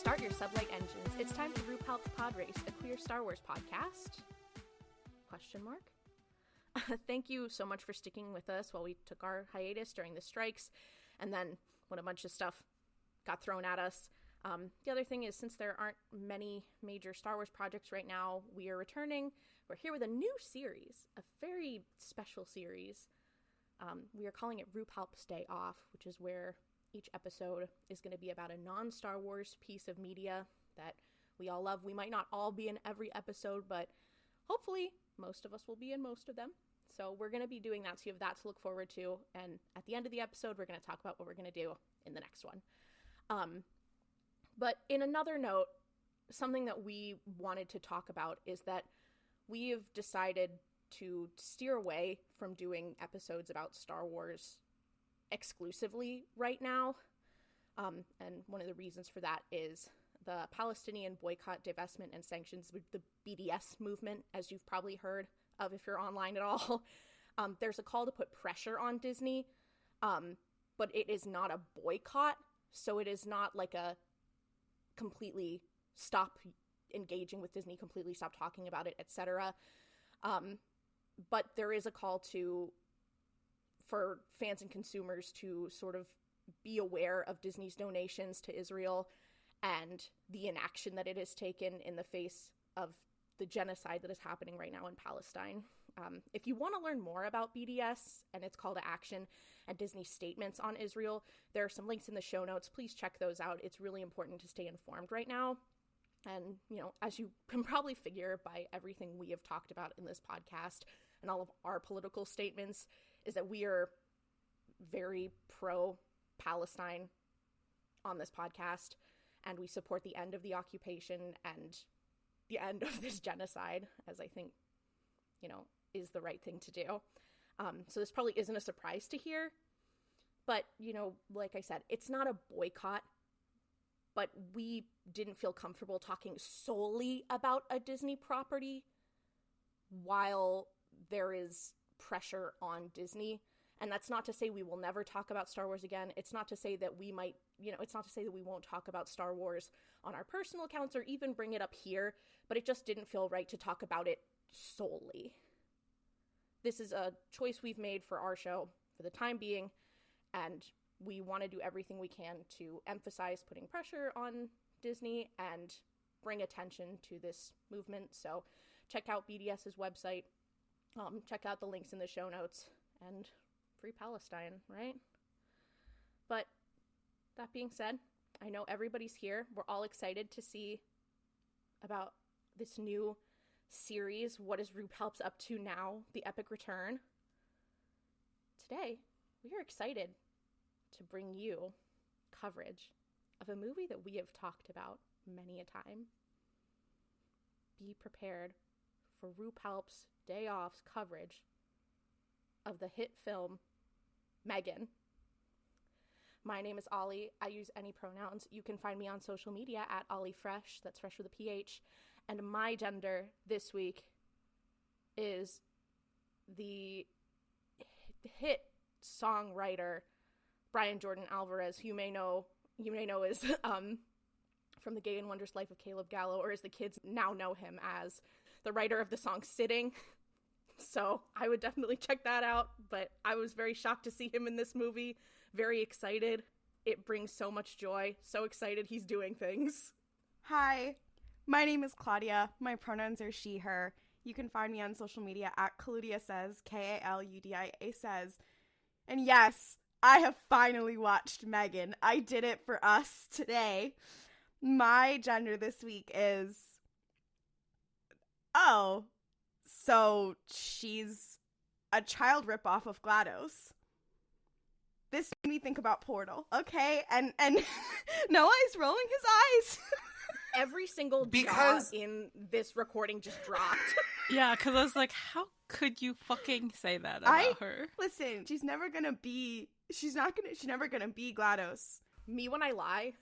Start your sublight engines. It's time for RuPalp's Pod Race, a queer Star Wars podcast? Question mark? Thank you so much for sticking with us while we took our hiatus during the strikes, and then when a bunch of stuff got thrown at us. The other thing is, since there aren't many major Star Wars projects right now, we are returning. We're here with a new series, a very special series. We are calling it RuPalp's Day Off, which is where each episode is going to be about a non-Star Wars piece of media that we all love. We might not all be in every episode, but hopefully most of us will be in most of them. So we're going to be doing that, so you have that to look forward to. And at the end of the episode, we're going to talk about what we're going to do in the next one. But in another note, something that we wanted to talk about is that we have decided to steer away from doing episodes about Star Wars exclusively right now. And one of the reasons for that is the Palestinian boycott, divestment, and sanctions, the BDS movement, as you've probably heard of if you're online at all. There's a call to put pressure on Disney, but it is not a boycott, so it is not like a completely stop engaging with Disney, completely stop talking about it, etc. But there is a call for fans and consumers to sort of be aware of Disney's donations to Israel and the inaction that it has taken in the face of the genocide that is happening right now in Palestine. If you want to learn more about BDS and its call to action and Disney's statements on Israel, there are some links in the show notes. Please check those out. It's really important to stay informed right now. And, as you can probably figure by everything we have talked about in this podcast and all of our political statements, is that we are very pro-Palestine on this podcast, and we support the end of the occupation and the end of this genocide, as I think, is the right thing to do. So this probably isn't a surprise to hear, but, like I said, it's not a boycott, but we didn't feel comfortable talking solely about a Disney property while there is pressure on Disney. And that's not to say we will never talk about Star Wars again. It's not to say that we might, it's not to say that we won't talk about Star Wars on our personal accounts or even bring it up here, but it just didn't feel right to talk about it solely. This is a choice we've made for our show for the time being, and we want to do everything we can to emphasize putting pressure on Disney and bring attention to this movement. So check out BDS's website, check out the links in the show notes, and free Palestine, right? But that being said, I know everybody's here. We're all excited to see about this new series. What is RuPalp's up to now? The epic return. Today, we are excited to bring you coverage of a movie that we have talked about many a time. Be prepared for RuPalp's Day Off's coverage of the hit film MAgen. My name is Ollie. I use any pronouns. You can find me on social media at OllieFresh. That's fresh with a PH. And my gender this week is the hit songwriter Brian Jordan Alvarez, who you may know is from The Gay and Wondrous Life of Caleb Gallo, or as the kids now know him as, the writer of the song Sitting. So I would definitely check that out, but I was very shocked to see him in this movie. Very excited. It brings so much joy. So excited he's doing things. Hi, my name is Claudia. My pronouns are she, her. You can find me on social media at Kaludia Says, Kaludia Says. And yes, I have finally watched MAgen. I did it for us today. My gender this week is... Oh, so she's a child ripoff of GLaDOS. This made me think about Portal, okay? And Noah is rolling his eyes. Every single jaw in this recording just dropped. Yeah, because I was like, how could you fucking say that about her? Listen, she's never gonna be GLaDOS. Me when I lie.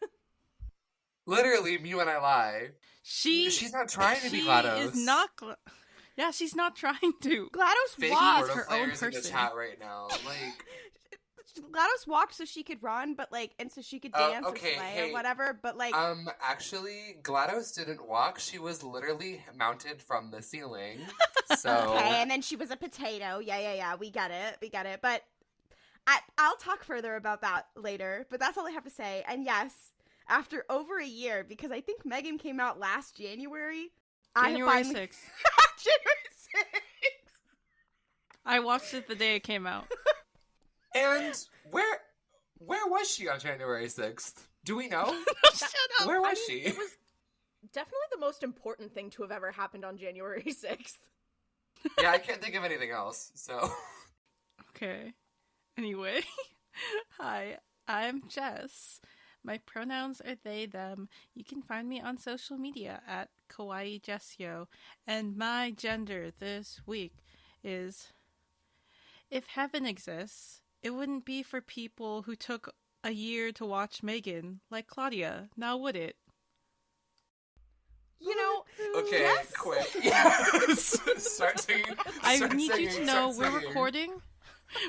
Literally, me when I lie. She's not trying to be GLaDOS. Is not she's not trying to. GLaDOS Fake was her own person in the chat right now. Like, GLaDOS walked so she could run, but like, and so she could dance or slay or whatever. But like, actually, GLaDOS didn't walk. She was literally mounted from the ceiling. So okay, and then she was a potato. Yeah. We get it. But I'll talk further about that later. But that's all I have to say. And yes, after over a year, because I think MAgen came out last January. January 6th. January 6th. I watched it the day it came out. And where was she on January 6th? Do we know? Shut up. Where was she? It was definitely the most important thing to have ever happened on January 6th. Yeah, I can't think of anything else, so. Okay. Anyway. Hi, I'm Jess. My pronouns are they, them. You can find me on social media at Kawaii Jessio. And my gender this week is... If heaven exists, it wouldn't be for people who took a year to watch MAgen, like Claudia, now would it? You know, okay, yes. quick. Yes. Start singing. I need you to know we're recording.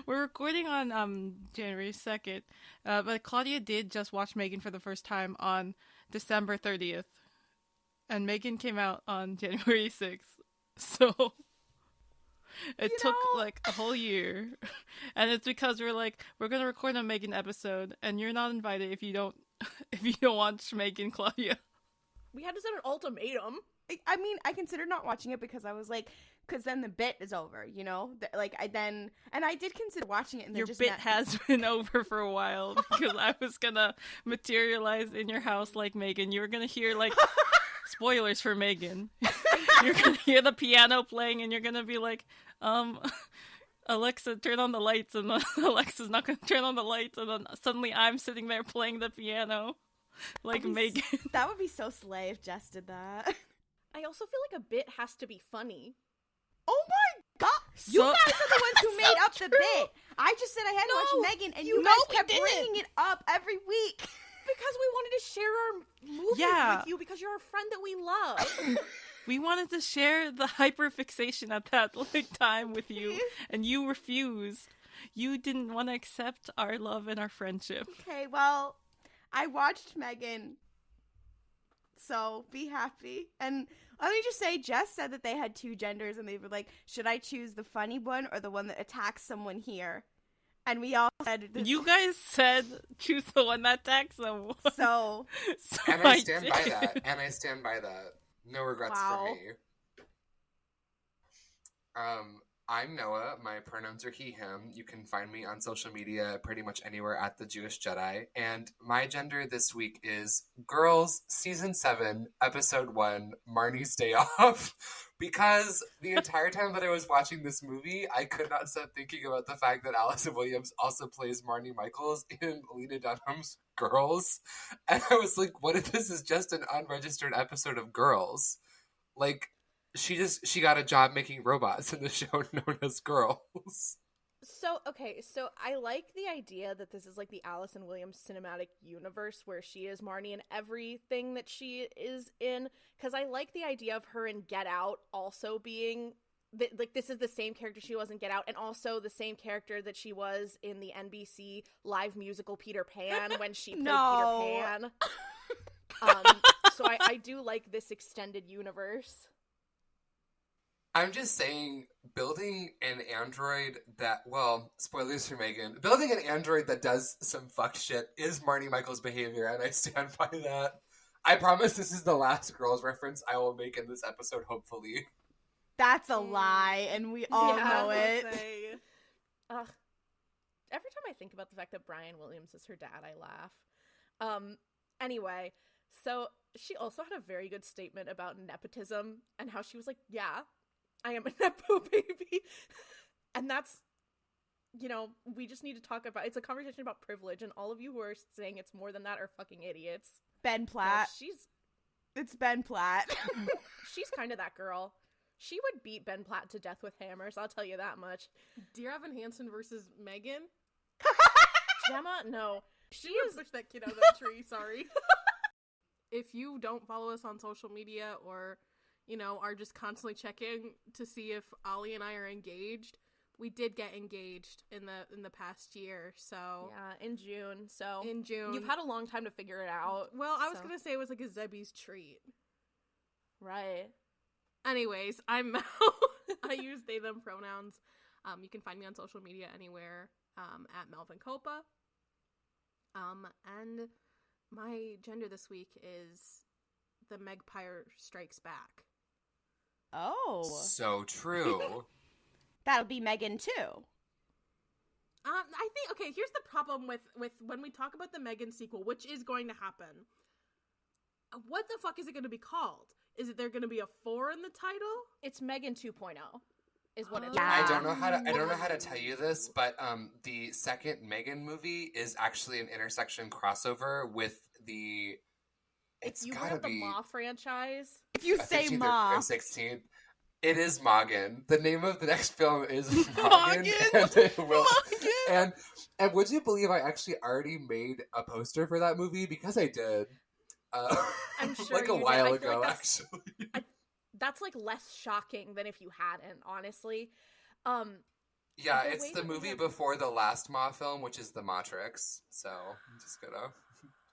We're recording on January 2nd, but Claudia did just watch MAgen for the first time on December 30th, and MAgen came out on January 6th. So it took like a whole year, and it's because we're gonna record a MAgen episode, and you're not invited if you don't watch MAgen, Claudia. We had to set an ultimatum. I mean, I considered not watching it because I was like, because then the bit is over, you know? I did consider watching it. And your bit has been over for a while because I was gonna materialize in your house like MAgen. You were gonna hear like spoilers for MAgen. You're gonna hear the piano playing, and you're gonna be like, Alexa, turn on the lights, and then Alexa's not gonna turn on the lights, and then suddenly I'm sitting there playing the piano like MAgen. That would be so slay if Jess did that. I also feel like a bit has to be funny. Oh my god! You guys are the ones who made up the bit. I just said I had to watch MAgen, and you guys kept bringing it up every week. Because we wanted to share our movie with you because you're a friend that we love. We wanted to share the hyperfixation at that time with you, and you refused. You didn't want to accept our love and our friendship. Okay, well, I watched MAgen, so be happy. And let me just say, Jess said that they had two genders, and they were like, should I choose the funny one or the one that attacks someone here? And we all said... You guys said choose the one that attacks someone. So and I stand by that. And I stand by that. No regrets for me. I'm Noah. My pronouns are he, him. You can find me on social media pretty much anywhere at The Jewish Jedi. And my gender this week is Girls Season 7, Episode 1, Marnie's Day Off. Because the entire time that I was watching this movie, I could not stop thinking about the fact that Allison Williams also plays Marnie Michaels in Lena Dunham's Girls. And I was like, what if this is just an unregistered episode of Girls? Like, she got a job making robots in the show known as Girls. So I like the idea that this is like the Allison Williams Cinematic Universe where she is Marnie in everything that she is in, because I like the idea of her in Get Out also being like this is the same character she was in Get Out, and also the same character that she was in the NBC live musical Peter Pan when she played Peter Pan. So I do like this extended universe. I'm just saying, building an android that, well, spoilers for MAgen, building an android that does some fuck shit is Marnie Michaels' behavior, and I stand by that. I promise this is the last Girls reference I will make in this episode, hopefully. That's a lie, and we all know it. Every time I think about the fact that Brian Williams is her dad, I laugh. Anyway, so she also had a very good statement about nepotism and how she was like, yeah, I am a nepo baby. And that's, we just need to talk about, it's a conversation about privilege, and all of you who are saying it's more than that are fucking idiots. Ben Platt. No, it's Ben Platt. She's kind of that girl. She would beat Ben Platt to death with hammers, I'll tell you that much. Dear Evan Hansen versus MAgen? Gemma? No. She would push that kid out of that tree, sorry. If you don't follow us on social media or, are just constantly checking to see if Ollie and I are engaged, we did get engaged in the past year, so yeah, in June. So in June, you've had a long time to figure it out. Well, I was gonna say it was like a Zebby's treat, right? Anyways, I'm Mel. I use they them pronouns. You can find me on social media anywhere at Melvin Copa. And my gender this week is the Megpire Strikes Back. Oh, so true. That'll be MAgen too. I think, okay, here's the problem with when we talk about the MAgen sequel, which is going to happen. What the fuck is it going to be called? Is it there going to be a 4 in the title? It's MAgen 2.0 is what it's Yeah. I don't know how to tell you this, but the second MAgen movie is actually an intersection crossover with the. It's if you gotta have the be Ma franchise. If you say 15th Ma, or 16th. It is MAgen. The name of the next film is MAgen, MAgen! and it will. MAgen! And would you believe I actually already made a poster for that movie because I did. I'm sure like a you did. while I feel ago, like that's, actually. that's like less shocking than if you hadn't, honestly. Yeah, the it's way the that we movie have- before the last Ma film, which is The Matrix. So I'm just gonna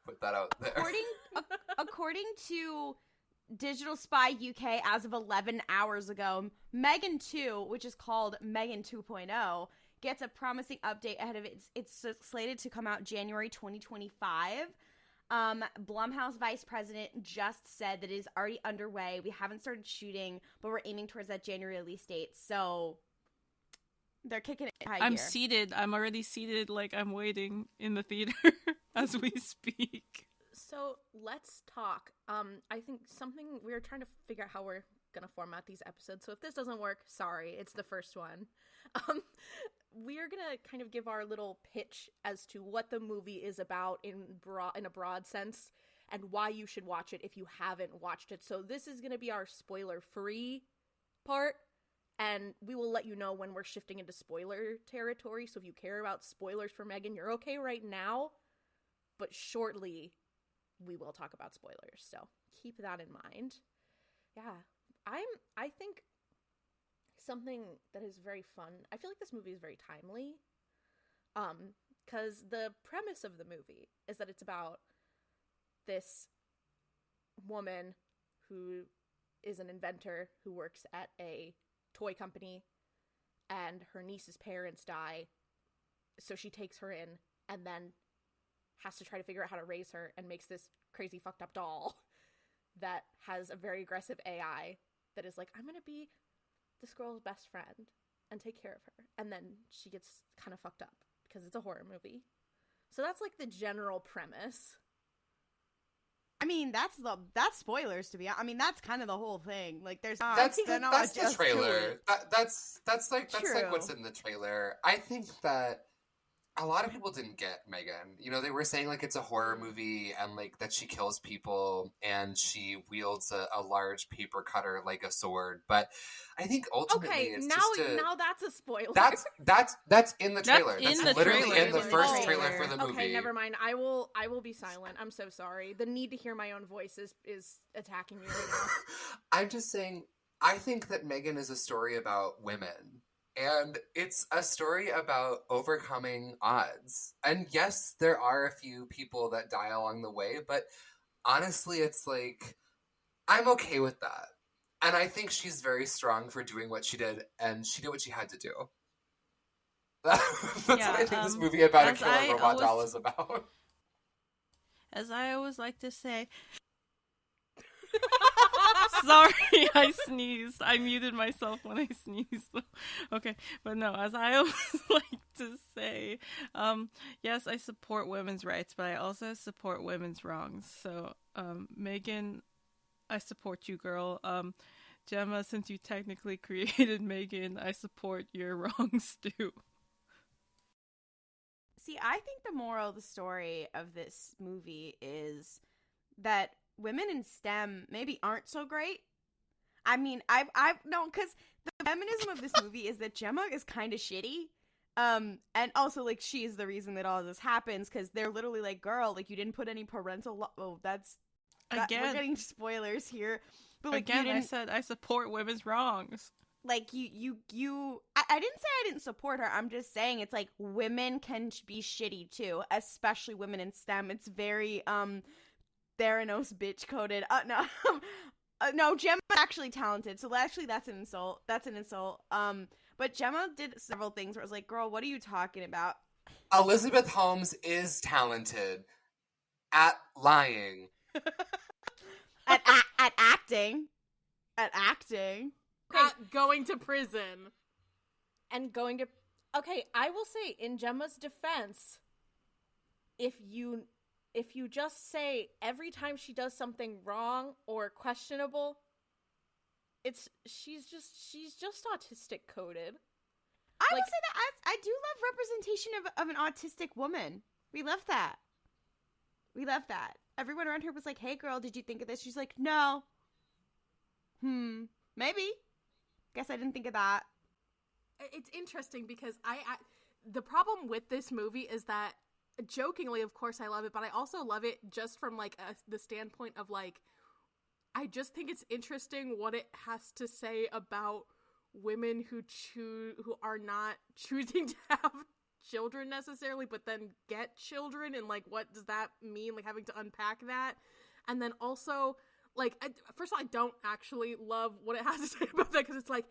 put that out there. according to Digital Spy UK, as of 11 hours ago, MAgen 2, which is called MAgen 2.0, gets a promising update ahead of it. It's slated to come out January 2025. Blumhouse vice president just said that it is already underway. We haven't started shooting, but we're aiming towards that January release date. So they're kicking it high I'm gear. seated. I'm already seated, like I'm waiting in the theater as we speak. So let's talk. I think something we're trying to figure out how we're gonna format these episodes. So if this doesn't work, sorry, it's the first one. We're gonna kind of give our little pitch as to what the movie is about in a broad sense, and why you should watch it if you haven't watched it. So this is gonna be our spoiler-free part, and we will let you know when we're shifting into spoiler territory. So if you care about spoilers for MAgen, you're okay right now, but shortly we will talk about spoilers, so keep that in mind. Yeah, I think something that is very fun. I feel like this movie is very timely, because the premise of the movie is that it's about this woman who is an inventor who works at a toy company, and her niece's parents die, so she takes her in and then has to try to figure out how to raise her, and makes this crazy fucked up doll that has a very aggressive AI that is like, I'm gonna be this girl's best friend and take care of her. And then she gets kind of fucked up because it's a horror movie. So that's like the general premise. I mean, that's spoilers to be. I mean, that's kind of the whole thing. Like, there's not. That's they're not the just trailer. That's like True. what's in the trailer. I think that a lot of people didn't get MAgen. You know, they were saying like it's a horror movie and like that she kills people and she wields a large paper cutter like a sword. But I think ultimately Okay, it's now just now that's a spoiler. That's in the trailer. That's in That's the literally trailer. in the first trailer for the movie. Okay, never mind. I will be silent. I'm so sorry. The need to hear my own voice is attacking me right now. I'm just saying, I think that MAgen is a story about women. And it's a story about overcoming odds. And yes, there are a few people that die along the way, but honestly, it's like, I'm okay with that. And I think she's very strong for doing what she did, and she did what she had to do. That's what I think this movie about a as killer I robot always- doll is about. As I always like to say. Sorry, I sneezed. I muted myself when I sneezed. Okay, but no, as I always like to say, yes, I support women's rights, but I also support women's wrongs. So, MAgen, I support you, girl. Gemma, since you technically created MAgen, I support your wrongs too. See, I think the moral of the story of this movie is that women in STEM maybe aren't so great. I mean, I've no, because the feminism of this movie is that Gemma is kind of shitty. And also, like, she's the reason that all this happens, because they're literally like, girl, like, you didn't put any parental we're getting spoilers here. But, like, Again, you I didn't... said I support women's wrongs. like I didn't say I didn't support her. I'm just saying it's like women can be shitty too, especially women in STEM. It's very Theranos bitch coded. No, Gemma's actually talented. So actually that's an insult. But Gemma did several things where I was like, girl, what are you talking about? Elizabeth Holmes is talented at lying. at acting. At acting. At going to prison. And going to... Okay, I will say, in Gemma's defense, if you just say every time she does something wrong or questionable, she's just autistic coded. I will say that I do love representation of an autistic woman. We love that. Everyone around her was like, hey girl, did you think of this? She's like, no. Maybe. Guess I didn't think of that. It's interesting because the problem with this movie is that, jokingly, of course I love it, but I also love it just from like the standpoint of like, I just think it's interesting what it has to say about women who are not choosing to have children necessarily, but then get children, and like what does that mean, like having to unpack that. And then also like, first of all, I don't actually love what it has to say about that because it's like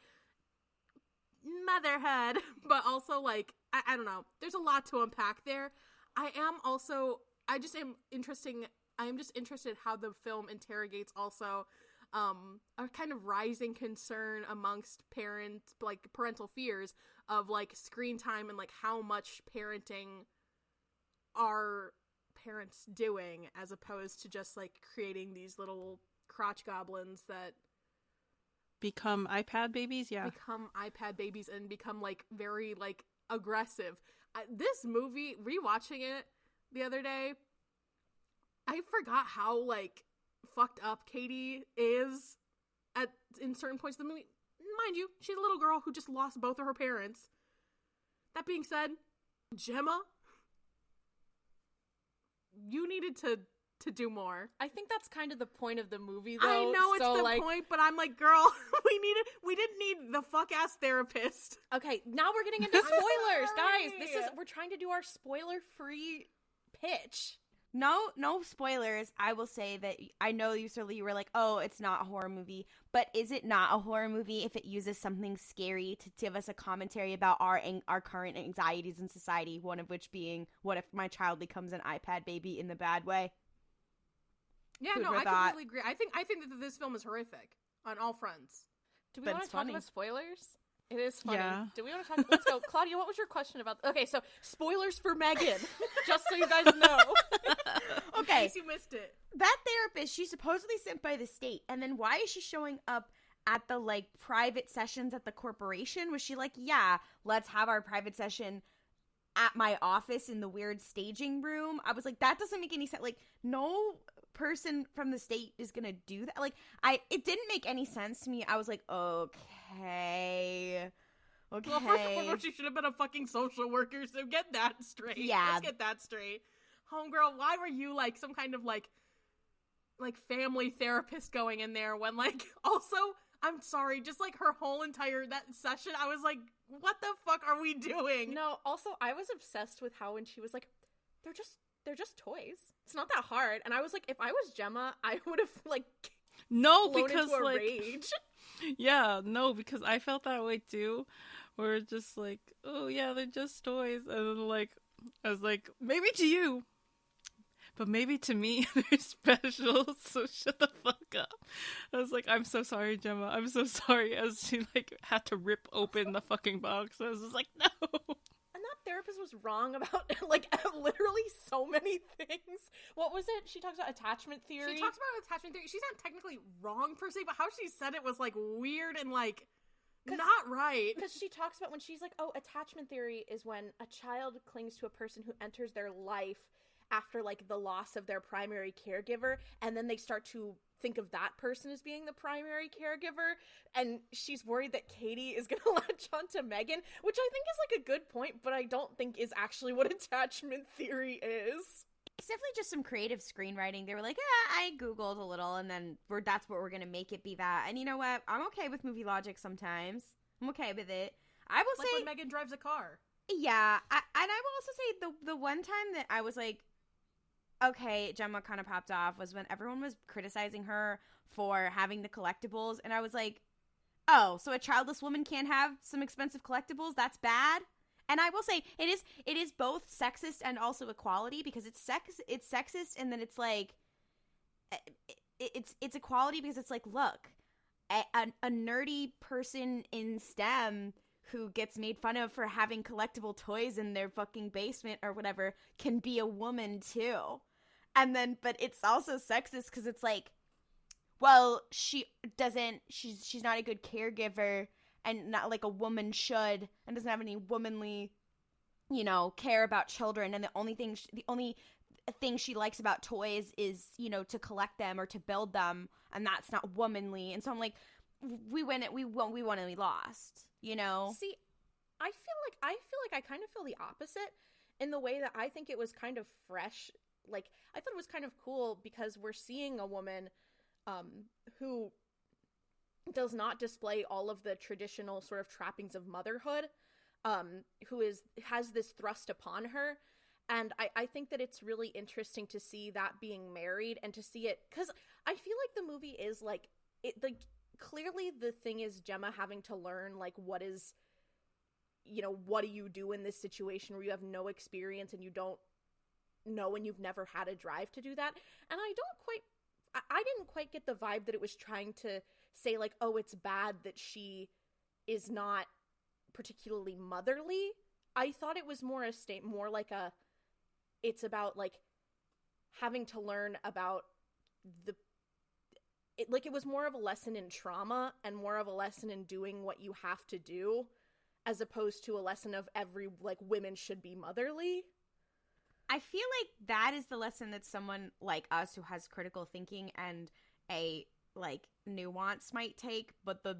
motherhood, but also like I don't know, there's a lot to unpack there. I am just interested how the film interrogates also a kind of rising concern amongst parents, like parental fears of like screen time and like how much parenting are parents doing as opposed to just like creating these little crotch goblins that become iPad babies. Become iPad babies and become like very like aggressive. This movie, rewatching it the other day, I forgot how like fucked up Katie is in certain points of the movie. Mind you, she's a little girl who just lost both of her parents. That being said, Gemma, you needed to do more. I think that's kind of the point of the movie, though. I know it's the point, but I'm like, girl, we didn't need the fuck-ass therapist. Okay, now we're getting into spoilers, guys. We're trying to do our spoiler-free pitch. No spoilers. I will say that I know you were like, oh, it's not a horror movie, but is it not a horror movie if it uses something scary to give us a commentary about our current anxieties in society, one of which being, what if my child becomes an iPad baby in the bad way? Yeah, no, I completely agree. I think that this film is horrific on all fronts. Do we want to talk about spoilers? It is funny. Yeah. Do we want to talk? Let's go. Claudia, what was your question about? Okay, so spoilers for MAgen, just so you guys know. Okay. In case you missed it. That therapist, she's supposedly sent by the state, and then why is she showing up at the, like, private sessions at the corporation? Was she like, yeah, let's have our private session at my office in the weird staging room? I was like, that doesn't make any sense. Like, no person from the state is gonna do that. Like, it didn't make any sense to me. I was like, okay. Well, first and foremost, she should have been a fucking social worker, so get that straight. Yeah. Let's get that straight. Homegirl, why were you, like, some kind of, like family therapist going in there when, like, also, I'm sorry, just, like, her whole entire, that session, I was like, what the fuck are we doing? No, also, I was obsessed with how when she was like, they're just toys. It's not that hard. And I was like, if I was Gemma, I would have, like, because, into a like, rage. Yeah, no, because I felt that way too. Where it's just like, oh yeah, they're just toys. And then, like, I was like, maybe to you, but maybe to me, they're special, so shut the fuck up. I was like, I'm so sorry, Gemma. I'm so sorry. As she, like, had to rip open the fucking box. I was just like, no. And that therapist was wrong about, like, literally so many things. What was it? She talks about attachment theory. She talks about attachment theory. She's not technically wrong per se, but how she said it was, like, weird and, like, not right. Because she talks about when she's like, oh, attachment theory is when a child clings to a person who enters their life after, like, the loss of their primary caregiver, and then they start to think of that person as being the primary caregiver, and she's worried that Katie is gonna latch on to MAgen, which I think is, like, a good point, but I don't think is actually what attachment theory is. It's definitely just some creative screenwriting. They were like, I Googled a little, and then that's what we're gonna make it be that. And you know what? I'm okay with movie logic sometimes. I'm okay with it. I will like say when Megan drives a car. Yeah, and I will also say the one time that I was like, okay, Gemma kind of popped off was when everyone was criticizing her for having the collectibles, and I was like, oh, so a childless woman can't have some expensive collectibles? That's bad? And I will say it is both sexist and also equality, because it's sexist, and then it's like it's equality because it's like, look, a nerdy person in STEM who gets made fun of for having collectible toys in their fucking basement or whatever can be a woman too. And then, but it's also sexist because it's like, well, she's not a good caregiver, and not like a woman should, and doesn't have any womanly, care about children. And the only thing she likes about toys is, to collect them or to build them, and that's not womanly. And so I'm like, we won and we lost. See, I feel like I kind of feel the opposite, in the way that I think it was kind of fresh. Like, I thought it was kind of cool because we're seeing a woman who does not display all of the traditional sort of trappings of motherhood, who has this thrust upon her. And I think that it's really interesting to see that being married, and to see it, because I feel like the movie is like, clearly the thing is Gemma having to learn, like, what do you do in this situation where you have no experience and you don't know, and you've never had a drive to do that. And I didn't quite get the vibe that it was trying to say, like, oh, it's bad that she is not particularly motherly. I thought it was more like it's about, like, having to learn about it was more of a lesson in trauma and more of a lesson in doing what you have to do, as opposed to a lesson of women should be motherly. I feel like that is the lesson that someone like us who has critical thinking and a, like, nuance might take, but the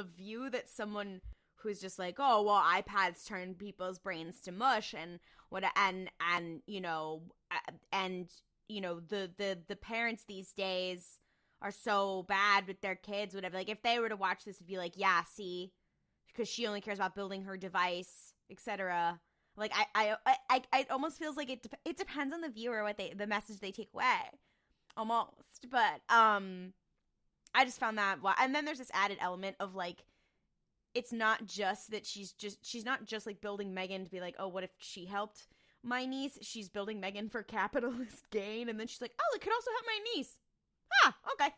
view that someone who's just like, oh, well, iPads turn people's brains to mush, and the parents these days are so bad with their kids, whatever. Like, if they were to watch this, it'd be like, yeah, see, because she only cares about building her device, etc. Like, I it almost feels like it depends on the viewer, the message they take away, almost. But I just found that, and then there's this added element of, like, it's not just that she's not just like building MAgen to be like, oh, what if she helped my niece? She's building MAgen for capitalist gain, and then she's like, oh, it could also help my niece. Okay.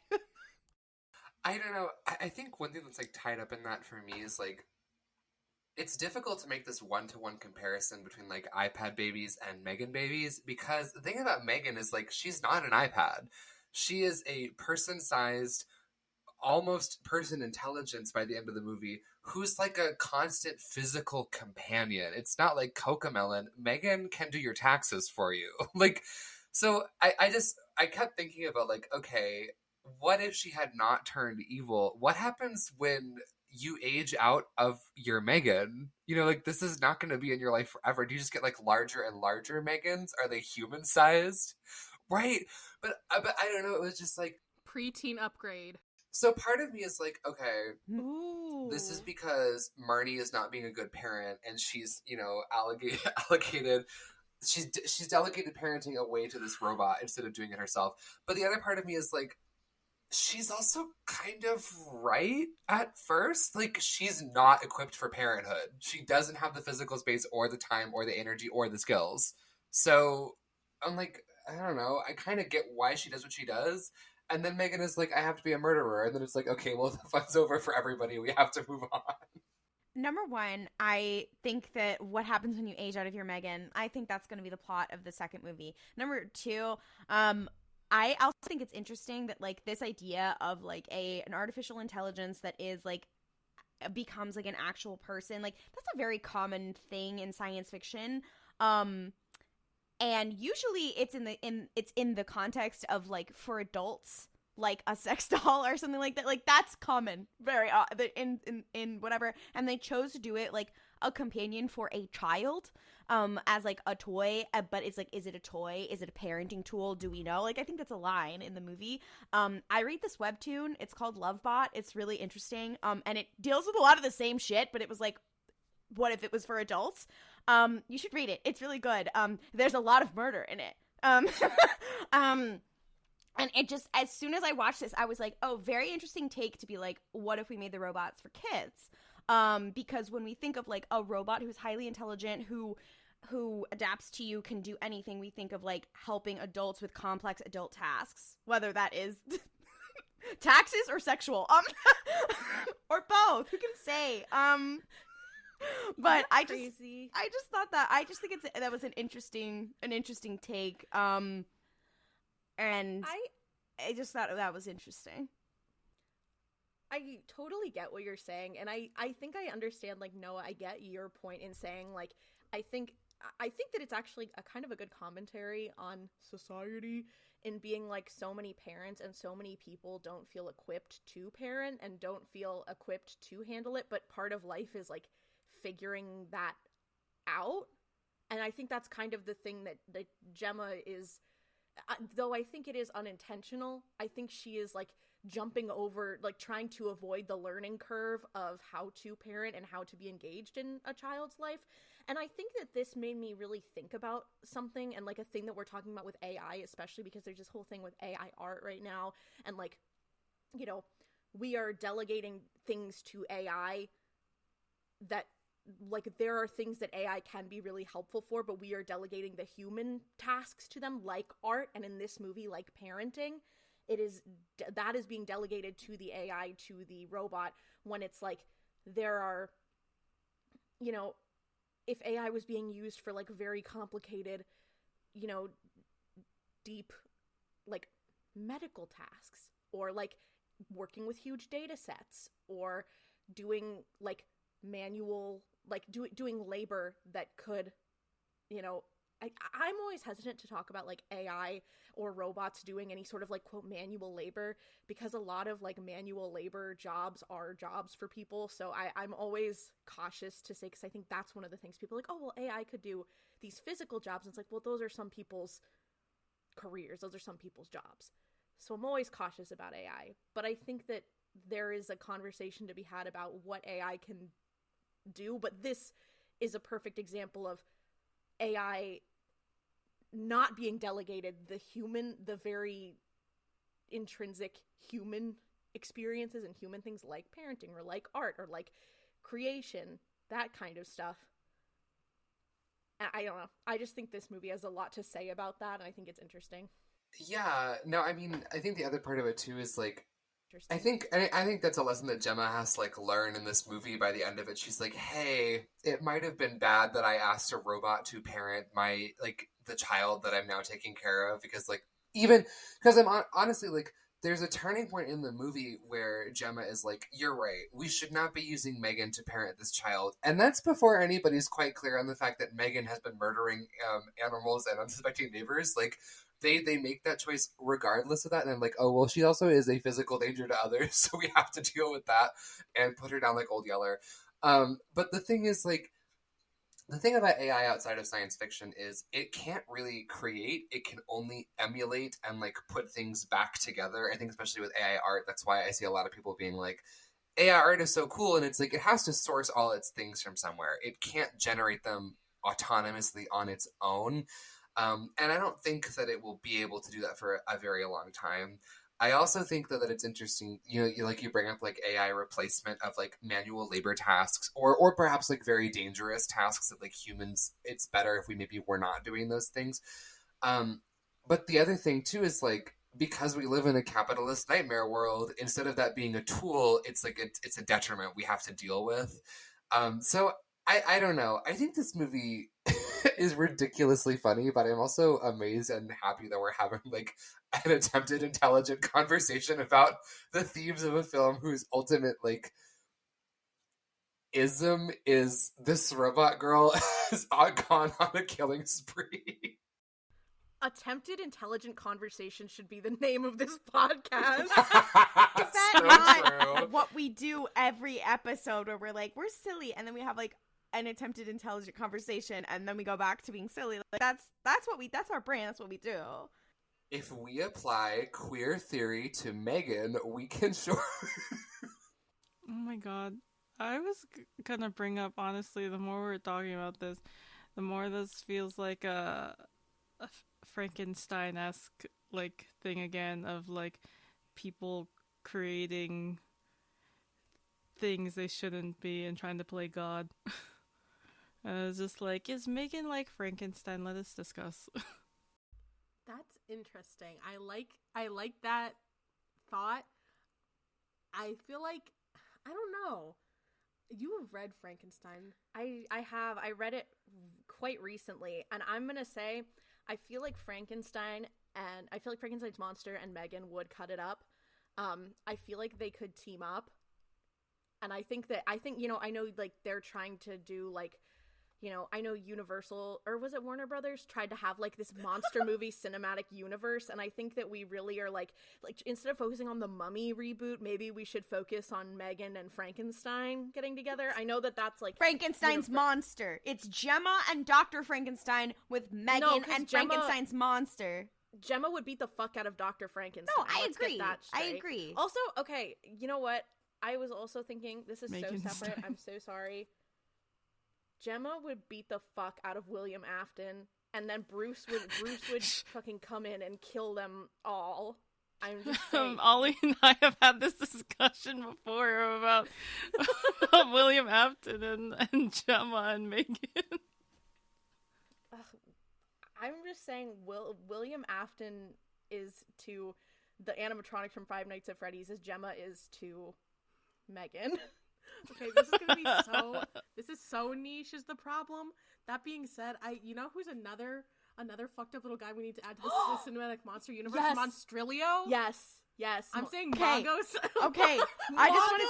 I don't know. I think one thing that's, like, tied up in that for me is, like, it's difficult to make this one-to-one comparison between, like, iPad babies and MAgen babies, because the thing about MAgen is, like, she's not an iPad. She is a person-sized, almost person intelligence by the end of the movie, who's like a constant physical companion. It's not like Cocomelon. MAgen can do your taxes for you. Like, so I kept thinking about, like, okay, what if she had not turned evil? What happens when you age out of your MAgen? Like, this is not going to be in your life forever. Do you just get, like, larger and larger MAgens? Are they human-sized? Right. But I don't know. It was just like... Pre-teen Upgrade. So part of me is like, okay, Ooh. This is because Marnie is not being a good parent, and she's, allocated... She's delegated parenting away to this robot instead of doing it herself. But the other part of me is like, she's also kind of right at first. Like, she's not equipped for parenthood. She doesn't have the physical space or the time or the energy or the skills. So I'm like, I don't know. I kind of get why she does what she does. And then MAgen is like, I have to be a murderer. And then it's like, okay, well, the fun's over for everybody. We have to move on. Number one, I think that what happens when you age out of your MAgen, I think that's going to be the plot of the second movie. Number two, I also think it's interesting that, like, this idea of, like, an artificial intelligence that is, like, becomes, like, an actual person, like, that's a very common thing in science fiction. And usually it's in the context of, like, for adults, like a sex doll or something like that. Like, that's common, very in whatever. And they chose to do it, like, a companion for a child, as like a toy, but it's like, is it a toy? Is it a parenting tool? Do we know? Like, I think that's a line in the movie. I read this webtoon. It's called Lovebot. It's really interesting. And it deals with a lot of the same shit, but it was like, what if it was for adults? You should read it. It's really good. There's a lot of murder in it. And it just, as soon as I watched this, I was like, oh, very interesting take to be like, what if we made the robots for kids? Because when we think of like a robot who's highly intelligent, who adapts to you, can do anything, we think of like helping adults with complex adult tasks, whether that is taxes or sexual, or both. Who can say? But I just thought that, I just think that was an interesting take. And I just thought that was interesting. I totally get what you're saying, and I think I understand, like, Noah, I get your point in saying, like, I think that it's actually a kind of a good commentary on society in being, like, so many parents and so many people don't feel equipped to parent and don't feel equipped to handle it, but part of life is, like, figuring that out. And I think that's kind of the thing that Gemma is, though I think it is unintentional, I think she is, like, jumping over, like, trying to avoid the learning curve of how to parent and how to be engaged in a child's life. And I think that this made me really think about something, and, like, a thing that we're talking about with AI, especially because there's this whole thing with AI art right now, and, like, you know, we are delegating things to AI that, like, there are things that AI can be really helpful for, but we are delegating the human tasks to them, like art, and in this movie, like parenting. That is being delegated to the AI, to the robot, when it's like, there are, you know, if AI was being used for, like, very complicated, you know, deep, like, medical tasks, or, like, working with huge data sets, or doing, like, manual, like, doing labor that could, you know, I'm always hesitant to talk about, like, AI or robots doing any sort of, like, quote, manual labor, because a lot of, like, manual labor jobs are jobs for people, so I'm always cautious to say, because I think that's one of the things people are like, oh, well, AI could do these physical jobs, and it's like, well, those are some people's careers, those are some people's jobs, so I'm always cautious about AI, but I think that there is a conversation to be had about what AI can do, but this is a perfect example of AI not being delegated the very intrinsic human experiences and human things like parenting or like art or like creation, that kind of stuff. I don't know. I just think this movie has a lot to say about that, and I think it's interesting. Yeah, no, I mean, I think the other part of it too is, like, I think that's a lesson that Gemma has to, like, learn in this movie. By the end of it, she's like, hey, it might have been bad that I asked a robot to parent my, like, the child that I'm now taking care of, because, like, even, because I'm honestly, like, there's a turning point in the movie where Gemma is like, you're right, we should not be using MAgen to parent this child. And that's before anybody's quite clear on the fact that MAgen has been murdering animals and unsuspecting neighbors. Like, they make that choice regardless of that, and I'm like, oh, well, she also is a physical danger to others, so we have to deal with that and put her down like Old Yeller. But the thing is, like, the thing about AI outside of science fiction is it can't really create, it can only emulate and, like, put things back together. I think especially with AI art, that's why I see a lot of people being like, AI art is so cool, and it's like, it has to source all its things from somewhere. It can't generate them autonomously on its own. And I don't think that it will be able to do that for a very long time. I also think that it's interesting, you bring up, like, AI replacement of, like, manual labor tasks, or perhaps, like, very dangerous tasks that, like, humans, it's better if we maybe were not doing those things. But the other thing too is, like, because we live in a capitalist nightmare world, instead of that being a tool, it's like, it's a detriment we have to deal with. So I don't know. I think this movie is ridiculously funny, but I'm also amazed and happy that we're having, like, an attempted intelligent conversation about the themes of a film whose ultimate, like, ism is this robot girl has gone on a killing spree. Attempted intelligent conversation should be the name of this podcast. Is that So not true. what we do every episode, where we're like, we're silly, and then we have, like, an attempted intelligent conversation, and then we go back to being silly. Like, that's our brain. That's what we do. If we apply queer theory to MAgen, we can show. Oh my god. I was gonna bring up, honestly, the more we're talking about this, the more this feels like a Frankenstein-esque, like, thing again of, like, people creating things they shouldn't be and trying to play God. And I was just like, is MAgen like Frankenstein? Let us discuss. That's interesting. I like that thought. I feel like, I don't know. You have read Frankenstein. I have. I read it quite recently, and I'm gonna say I feel like Frankenstein's monster and MAgen would cut it up. I feel like they could team up. And I think, I know, like, they're trying to do, like, I know Universal, or was it Warner Brothers, tried to have, like, this monster movie cinematic universe, and I think that we really are, like, instead of focusing on the Mummy reboot, maybe we should focus on MAgen and Frankenstein getting together. I know that's, like... Frankenstein's monster. It's Gemma and Dr. Frankenstein with MAgen and Frankenstein's monster. Gemma would beat the fuck out of Dr. Frankenstein. No, I agree. I agree. Also, okay, you know what? I was also thinking, this is MAgen so separate, Stein. I'm so sorry. Gemma would beat the fuck out of William Afton, and then Bruce would fucking come in and kill them all. I'm just saying. Ollie and I have had this discussion before about William Afton and Gemma and MAgen. I'm just saying, William Afton is to the animatronics from Five Nights at Freddy's as Gemma is to MAgen. Okay, this is gonna be this is so niche is the problem. That being said, you know who's another fucked up little guy we need to add to this cinematic monster universe? Yes. Monstrilio? Yes. I'm saying Okay. Magos. Okay, I just want to...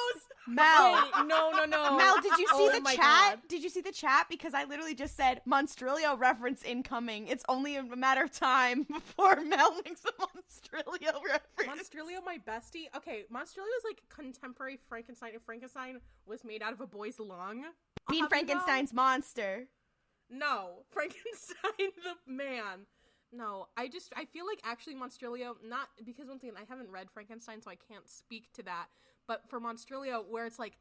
Mel. Wait, no. Mel, did you see Oh the my chat? God. Did you see the chat? Because I literally just said Monstrilio reference incoming. It's only a matter of time before Mel makes a Monstrilio reference. Monstrilio, my bestie. Okay, Monstrilio is like contemporary Frankenstein. If Frankenstein was made out of a boy's lung. Being Frankenstein's monster. No, Frankenstein the man. No, I feel like actually Monstrilio, not because once again I haven't read Frankenstein, so I can't speak to that. But for Monstrilio, where it's like,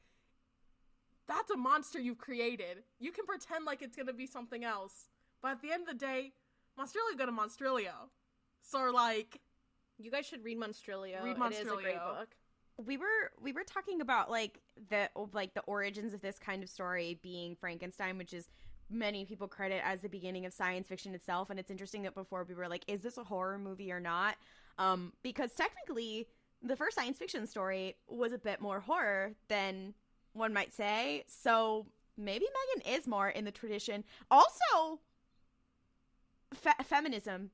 that's a monster you've created. You can pretend like it's gonna be something else, but at the end of the day, Monstrilio got a Monstrilio. So like, You guys should read Monstrilio. Read It is a great Monstrilio. book. We were talking about like the origins of this kind of story being Frankenstein, which is many people credit as the beginning of science fiction itself. And it's interesting that before we were like, is this a horror movie or not? Because technically the first science fiction story was a bit more horror than one might say. So maybe MAgen is more in the tradition. Also, feminism.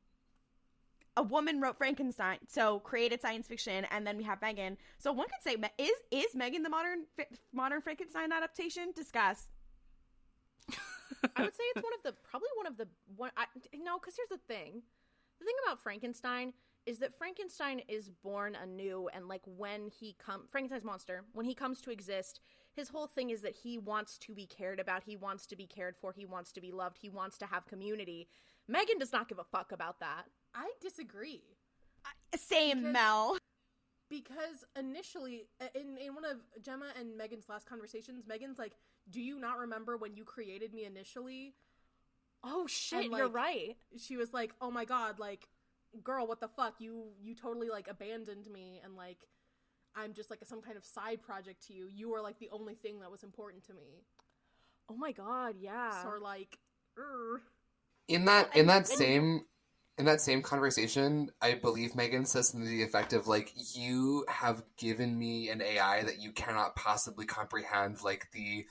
A woman wrote Frankenstein, so created science fiction, and then we have MAgen. So one could say, is MAgen the modern Frankenstein adaptation? Discuss. I would say it's because here's the thing. The thing about Frankenstein is that Frankenstein is born anew, and like Frankenstein's monster, when he comes to exist, his whole thing is that he wants to be cared about, he wants to be cared for, he wants to be loved, he wants to have community. MAgen does not give a fuck about that. I disagree. Same, Mel. Because initially, in one of Gemma and Megan's last conversations, Megan's like, do you not remember when you created me initially? Oh shit, And, like, you're right. She was like, oh my god, like, girl, what the fuck? You totally, like, abandoned me, and, like, I'm just, like, some kind of side project to you. You were, like, the only thing that was important to me. Oh my god, yeah. So, like, In that same conversation, I believe MAgen says something to the effect of, like, you have given me an AI that you cannot possibly comprehend, like the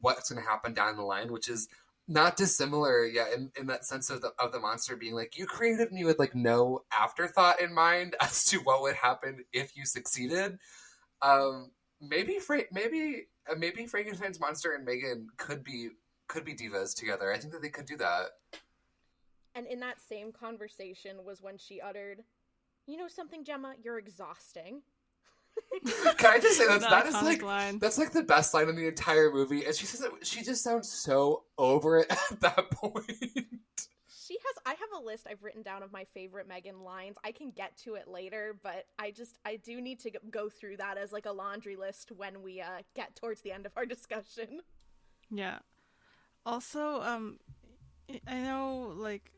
what's going to happen down the line, which is not dissimilar, in that sense of the monster being like, you created me with like no afterthought in mind as to what would happen if you succeeded. Maybe Frankenstein's monster and MAgen could be divas together. I think that they could do that. And in that same conversation was when she uttered, "You know something, Gemma? You're exhausting." Can I just say The that is iconic like line. that's like the best line in the entire movie, and she says it, she just sounds so over it at that point. I have a list I've written down of my favorite M3gan lines. I can get to it later, but I do need to go through that as like a laundry list when we get towards the end of our discussion. Yeah. Also, I know, like,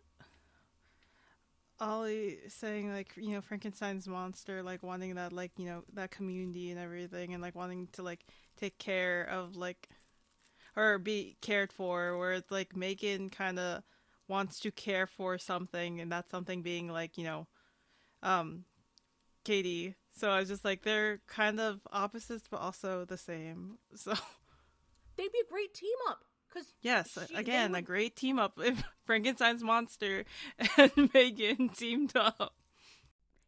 Ollie saying, like, you know, Frankenstein's monster, like, wanting that, like, you know, that community and everything, and, like, wanting to, like, take care of, like, or be cared for, where it's, like, M3gan kind of wants to care for something, and that something being, like, you know, Katie. So I was just like, they're kind of opposites, but also the same, so... They'd be a great team up. Yes, again, a great team up if Frankenstein's monster and M3gan teamed up.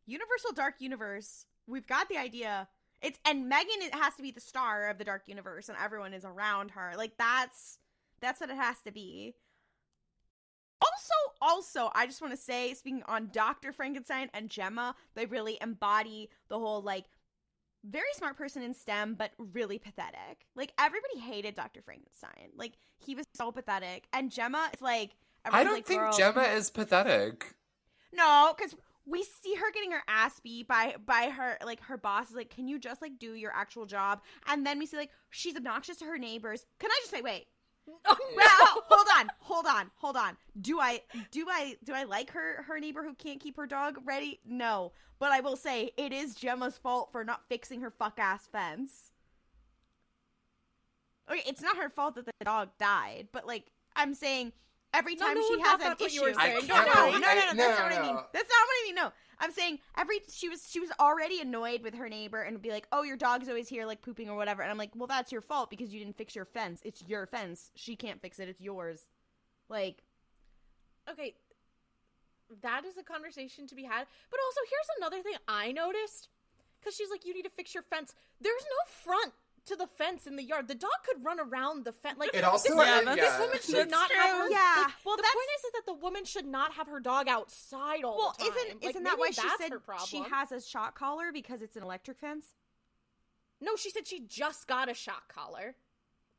Universal Dark Universe. We've got the idea. And M3gan, it has to be the star of the Dark Universe, and everyone is around her. Like, that's what it has to be. Also, I just want to say, speaking on Dr. Frankenstein and Gemma, they really embody the whole, like, very smart person in STEM, but really pathetic. Like, everybody hated Dr. Frankenstein. Like, he was so pathetic. And Gemma is like... I don't think Gemma is pathetic. No, because we see her getting her ass beat by her, like, her boss is like, can you just, like, do your actual job? And then we see, like, she's obnoxious to her neighbors. Can I just say, wait. Oh, no. Well, hold on. Do I like her neighbor who can't keep her dog ready? No. But I will say, it is Gemma's fault for not fixing her fuck-ass fence. Okay, it's not her fault that the dog died, but, like, I'm saying, every time she has an issue... No, that's not what I mean. That's not what I mean, no. I'm saying, she was already annoyed with her neighbor and would be like, oh, your dog's always here, like, pooping or whatever. And I'm like, well, that's your fault because you didn't fix your fence. It's your fence. She can't fix it. It's yours. Like... Okay, that is a conversation to be had. But also, here's another thing I noticed. Because she's like, you need to fix your fence. There's no front to the fence in the yard. The dog could run around the fence. Like, It also this woman should not have her... Yeah. Like, well, the point is that the woman should not have her dog outside all the time. Isn't that why she said she has a shock collar because it's an electric fence? No, she said she just got a shock collar.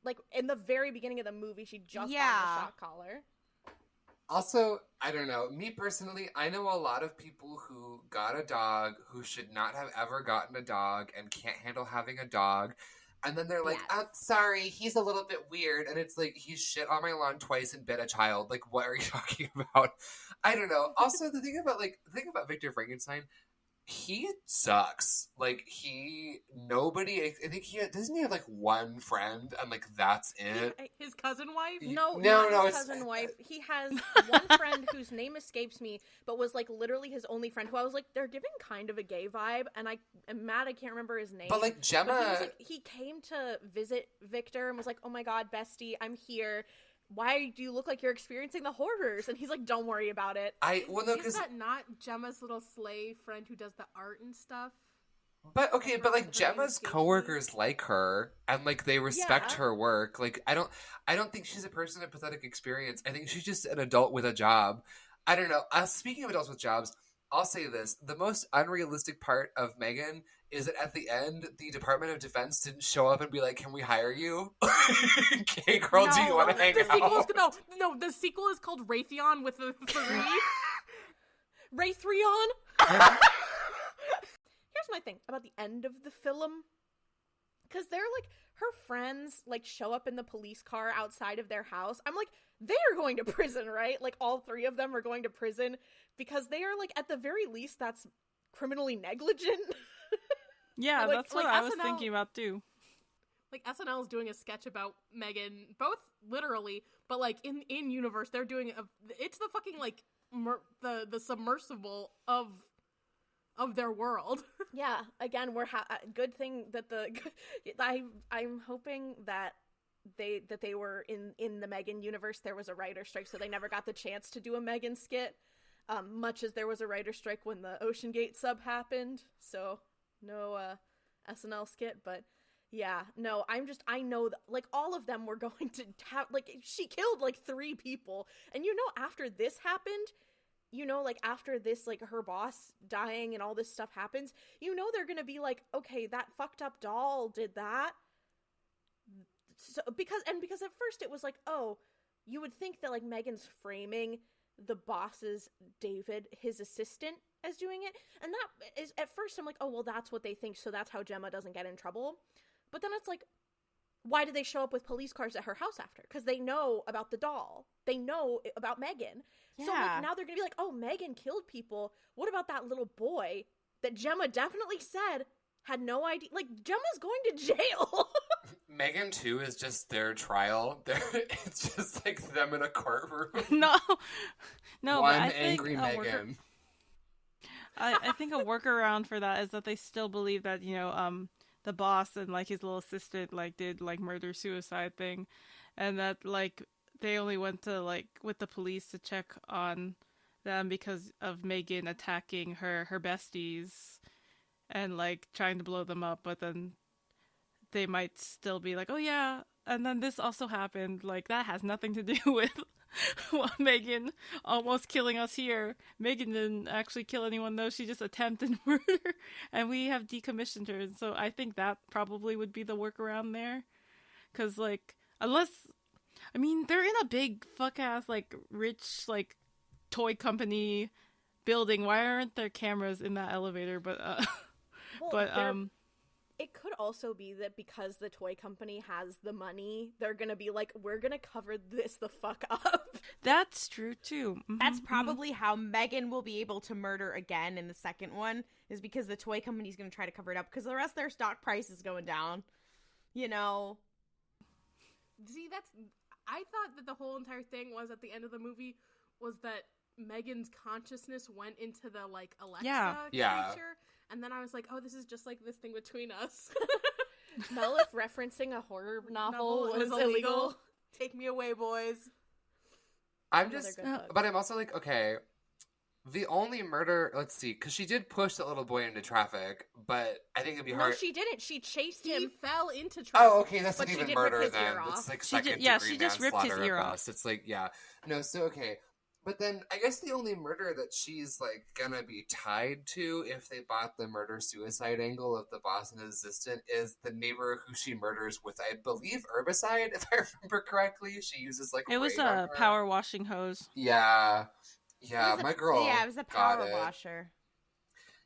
Like, in the very beginning of the movie, she just got a shock collar. Also, I don't know. Me personally, I know a lot of people who got a dog who should not have ever gotten a dog and can't handle having a dog. And then they're like, Yes. sorry, he's a little bit weird. And it's like, he's shit on my lawn twice and bit a child. Like, what are you talking about? I don't know. Also, the thing about Victor Frankenstein, he sucks. Like, I think doesn't he have, like, one friend, and, like, that's it? His cousin wife? No, his cousin wife. He has one friend whose name escapes me, but was, like, literally his only friend, who I was like, they're giving kind of a gay vibe, and I'm mad I can't remember his name. But, like, Gemma... But he came to visit Victor and was like, oh my god, bestie, I'm here. Why do you look like you're experiencing the horrors? And he's like, don't worry about it. Is that not Gemma's little slave friend who does the art and stuff? But like Gemma's coworkers like her and like they respect her work. Like I don't think she's a person of pathetic experience. I think she's just an adult with a job. I don't know. Speaking of adults with jobs, I'll say this: the most unrealistic part of M3gan is that at the end, the Department of Defense didn't show up and be like, "Can we hire you?" "Hey, girl, do you want to hang out?" No, the sequel is called Raytheon with the 3. Raytheon. Here's my thing about the end of the film. Because they're like, her friends like show up in the police car outside of their house. I'm like, they are going to prison, right? Like all 3 of them are going to prison because they are like, at the very least, that's criminally negligent. Yeah, that's what I was thinking about too. Like SNL is doing a sketch about M3gan, both literally, but like in universe, they're doing it's the fucking like the submersible of their world. Yeah, again, good thing that I'm hoping that they were in the M3gan universe. There was a writer's strike, so they never got the chance to do a M3gan skit. Much as there was a writer's strike when the Ocean Gate sub happened, so no SNL skit. But yeah, no, I know that like all of them were going to have, like, she killed like 3 people, and after this happened, you know, like, after this, like, her boss dying and all this stuff happens, you know they're gonna be like, okay, that fucked up doll did that. So, because at first it was like, oh, you would think that, like, Megan's framing the boss's David, his assistant, as doing it. And that is, at first I'm like, oh, well, that's what they think, so that's how Gemma doesn't get in trouble. But then it's like, why did they show up with police cars at her house after? Because they know about the doll. They know about Megan. Yeah. So, like, now they're gonna be like, oh, Megan killed people. What about that little boy that Gemma definitely said had no idea? Like, Gemma's going to jail. MAgen 2 is just their trial. It's just like them in a courtroom. No, One but I angry think MAgen. I think a workaround for that is that they still believe that, you know, the boss and, like, his little assistant, like, did, like, murder-suicide thing, and that, like, they only went to, like, with the police to check on them because of MAgen attacking her besties and, like, trying to blow them up, but then they might still be like, oh yeah, and then this also happened, like, that has nothing to do with MAgen almost killing us here. MAgen didn't actually kill anyone, though. She just attempted murder, and we have decommissioned her. So I think that probably would be the workaround there. Because, like, unless, I mean, they're in a big fuck-ass, like, rich, like, toy company building. Why aren't there cameras in that elevator? But, it could also be that because the toy company has the money, they're gonna be like, we're gonna cover this the fuck up. That's true, too. Mm-hmm, That's probably how Megan will be able to murder again in the second one, is because the toy company's going to try to cover it up, because the rest of their stock price is going down. You know? See, I thought that the whole entire thing was, at the end of the movie, was that Megan's consciousness went into the, like, Alexa creature. And then I was like, oh, this is just like this thing between us. Mel, if referencing a horror novel was illegal. Take me away, boys. I'm just, but I'm also like, okay, the only murder, let's see, because she did push that little boy into traffic, but I think it'd be hard. No, she didn't. She chased him. He fell into traffic. Oh, okay, that's not But she even did murder rip his then. ear off. It's like She second did- degree she just ripped his manslaughter ear at off. best. It's like, yeah. No, so, okay. But then, I guess the only murder that she's, like, gonna be tied to, if they bought the murder-suicide angle of the boss and his assistant, is the neighbor who she murders with, I believe, herbicide, if I remember correctly. She uses, like, It was Raid on a her. power washing hose. Yeah. Yeah, my girl. Yeah, it was a got power it. washer.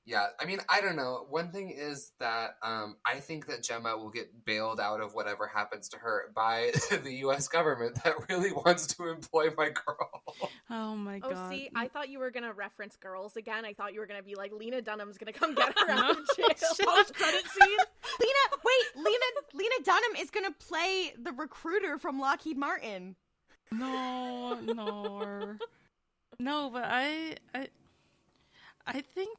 Yeah, I mean, I don't know. One thing is that I think that Gemma will get bailed out of whatever happens to her by the U.S. government that really wants to employ my girl. Oh my god. Oh, see, I thought you were gonna reference Girls again. I thought you were gonna be like, Lena Dunham's gonna come get her out of jail. Post-credit scene? Lena Dunham is gonna play the recruiter from Lockheed Martin. No, but I think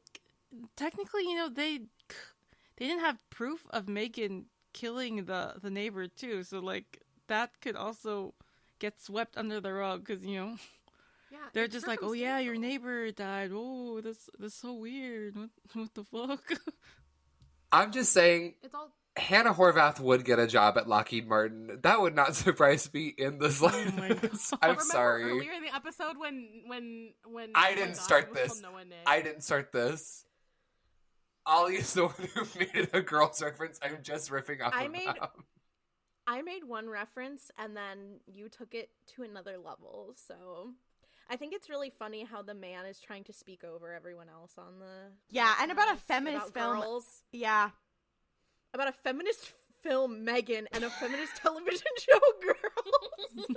technically, you know, they didn't have proof of MAgen killing the neighbor too, so like that could also get swept under the rug because, you know, Yeah, they're it's just like, oh yeah, your circumstantial. neighbor died. Oh, that's so weird. What the fuck? I'm just saying, It's all... Hannah Horvath would get a job at Lockheed Martin. That would not surprise me in the my slightest. God. I'm Remember sorry. earlier in the episode when I didn't start was this. called Noah Nick? I didn't start this. Ollie is the one who made it a girl's reference. I'm just riffing off I of made- them. I made one reference, and then you took it to another level, so... I think it's really funny how the man is trying to speak over everyone else on the... Yeah, and about a podcast, feminist about film. Girls, Yeah. about a feminist film, MAgen, and a feminist television show, Girls.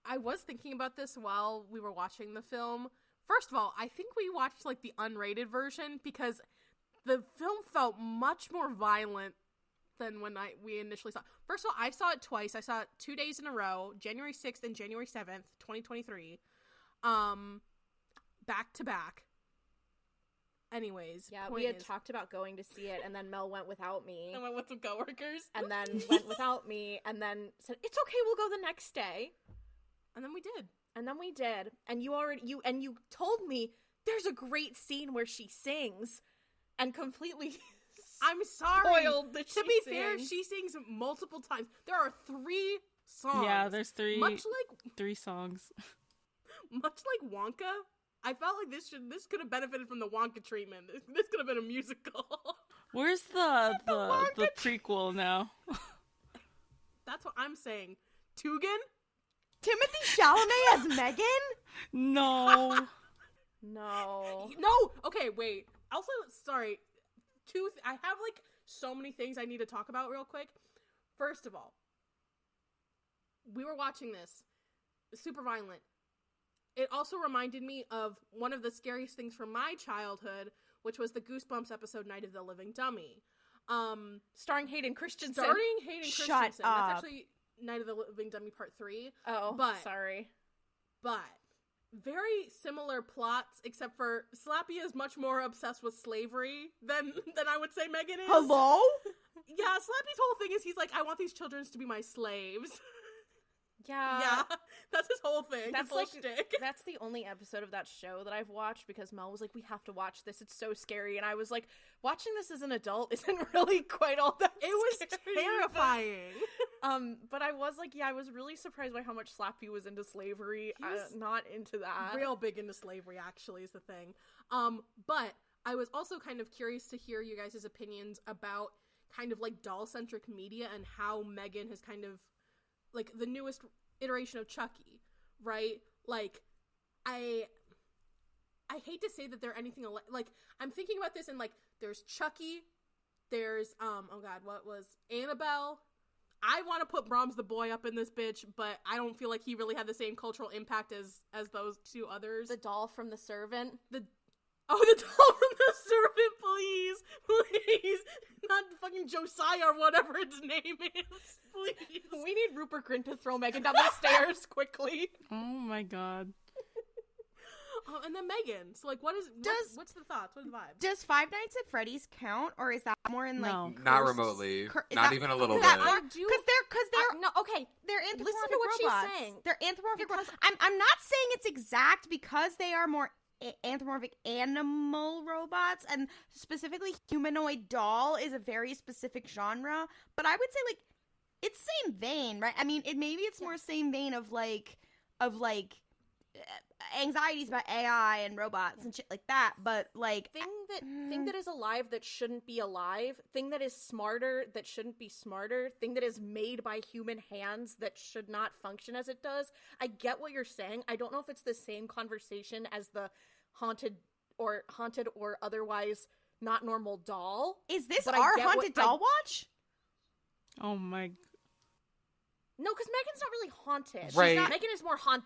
I was thinking about this while we were watching the film. First of all, I think we watched like the unrated version because the film felt much more violent than when we initially saw it. First of all, I saw it twice. I saw it 2 days in a row, January 6th and January 7th, 2023. Back to back. Anyways, Yeah, point we had is, talked about going to see it, and then Mel went without me, I went with some coworkers, and then went without me, and then said, it's okay, we'll go the next day. and then we did. And then we did, and you told me there's a great scene where she sings, and completely I'm sorry. spoiled that To be fair, she sings multiple times. There are 3 songs. Yeah, there's Much like three songs. much like Wonka, I felt like this could have benefited from the Wonka treatment. This could have been a musical. Where's the prequel now? That's what I'm saying. M3gan? Timothy Chalamet as Megan? No. No. No! Okay, wait. Also, sorry. I have, like, so many things I need to talk about real quick. First of all, we were watching this. Super violent. It also reminded me of one of the scariest things from my childhood, which was the Goosebumps episode Night of the Living Dummy. Starring Hayden Christensen. Shut That's up. actually Night of the Living Dummy Part 3. Oh, sorry. But very similar plots, except for Slappy is much more obsessed with slavery than I would say MAgen is. Hello? Yeah, Slappy's whole thing is he's like, I want these children to be my slaves. Yeah. That's his whole thing. That's his whole shtick. That's the only episode of that show that I've watched because Mel was like, we have to watch this. It's so scary. And I was like, watching this as an adult isn't really quite all that It was scary. terrifying. But I was like, I was really surprised by how much Slappy was into slavery. He was not into that. Real big into slavery, actually, is the thing. But I was also kind of curious to hear you guys' opinions about kind of like doll-centric media and how MAgen has kind of like the newest iteration of Chucky, right? Like, I hate to say that they're anything like I'm thinking about this and like there's Chucky, there's oh god, what was Annabelle? I want to put Brahms the boy up in this bitch, but I don't feel like he really had the same cultural impact as those two others. The doll from The Servant. The doll from The Servant, please, not fucking Josiah or whatever its name is, please. We need Rupert Grint to throw MAgen down the stairs quickly. Oh my god. And then MAgen. So, like, what's the thoughts? What are the vibes? Does Five Nights at Freddy's count, or is that more in like No. Not remotely. Not even a little is bit. that more because they're no, okay. they're anthropomorphic Listen to what robots. she's saying. They're anthropomorphic. Because- I'm not saying it's exact because they are more anthropomorphic animal robots, and specifically humanoid doll is a very specific genre. But I would say like it's same vein, right? I mean, maybe it's more same vein of like anxieties about AI and robots and shit like that, but like thing that is alive that shouldn't be alive, thing that is smarter that shouldn't be smarter, thing that is made by human hands that should not function as it does. I get what you're saying. I don't know if it's the same conversation as the haunted or otherwise not normal doll. Is this but our haunted doll watch? Oh my. No, because MAgen's not really haunted. Right. MAgen is more haunting.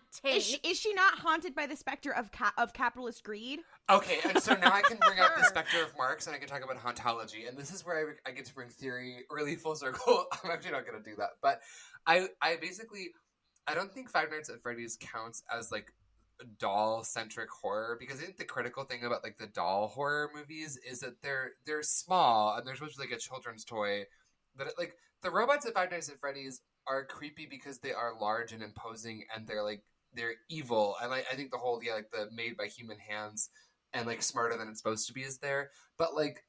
Is she not haunted by the specter of capitalist greed? Okay, and so now I can bring up the specter of Marx and I can talk about hauntology. And this is where I get to bring theory really full circle. I'm actually not going to do that. But I don't think Five Nights at Freddy's counts as like doll-centric horror, because I think the critical thing about like the doll horror movies is that they're small and they're supposed to be like a children's toy. But like the robots at Five Nights at Freddy's are creepy because they are large and imposing and they're evil. And I think the whole like the made by human hands and like smarter than it's supposed to be is there. But like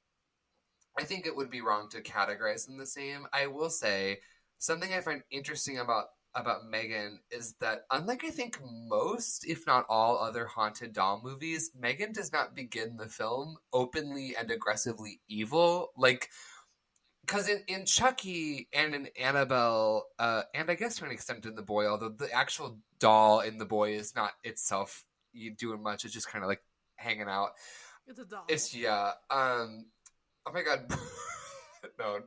I think it would be wrong to categorize them the same. I will say something I find interesting about MAgen is that unlike I think most, if not all, other haunted doll movies, MAgen does not begin the film openly and aggressively evil. Like, because in Chucky and in Annabelle, and I guess to an extent in The Boy, although the actual doll in The Boy is not itself doing much, it's just kind of like hanging out. It's a doll. Oh my god. No.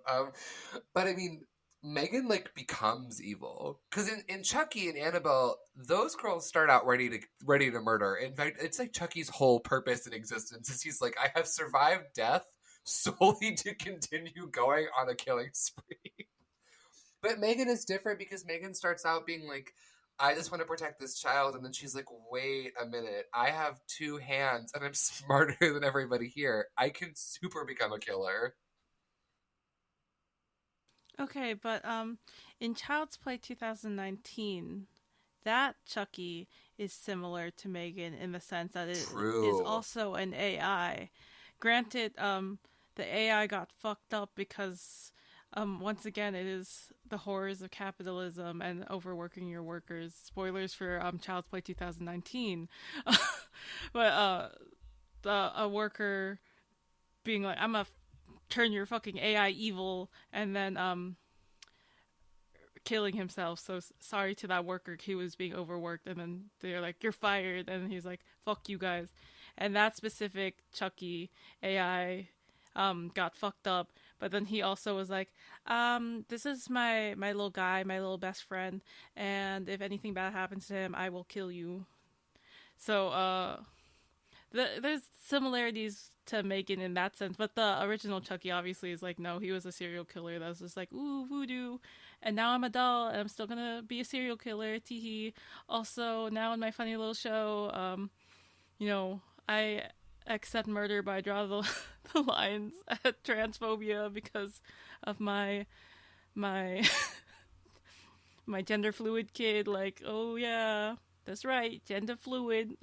But I mean, MAgen like becomes evil because in Chucky and Annabelle, those girls start out ready to murder. In fact, it's like Chucky's whole purpose in existence is he's like, I have survived death solely to continue going on a killing spree. But MAgen is different because MAgen starts out being like, I just want to protect this child, and then she's like, wait a minute, I have 2 hands and I'm smarter than everybody here. I can super become a killer. Okay, but in Child's Play 2019, that Chucky is similar to MAgen in the sense that it is also an AI. Granted, the AI got fucked up because once again, it is the horrors of capitalism and overworking your workers. Spoilers for Child's Play 2019. But a worker being like, I'm gonna turn your fucking AI evil, and then killing himself. So sorry to that worker, he was being overworked, and then they're like, you're fired, and he's like, fuck you guys. And that specific Chucky AI got fucked up, but then he also was like, this is my little guy, my little best friend, and if anything bad happens to him, I will kill you. So there's similarities to MAgen in that sense, but the original Chucky obviously is like, no, he was a serial killer that was just like, ooh, voodoo, and now I'm a doll, and I'm still gonna be a serial killer, teehee. Also, now in my funny little show, I accept murder, but I draw the lines at transphobia because of my gender fluid kid. Like, oh yeah, that's right, gender fluid.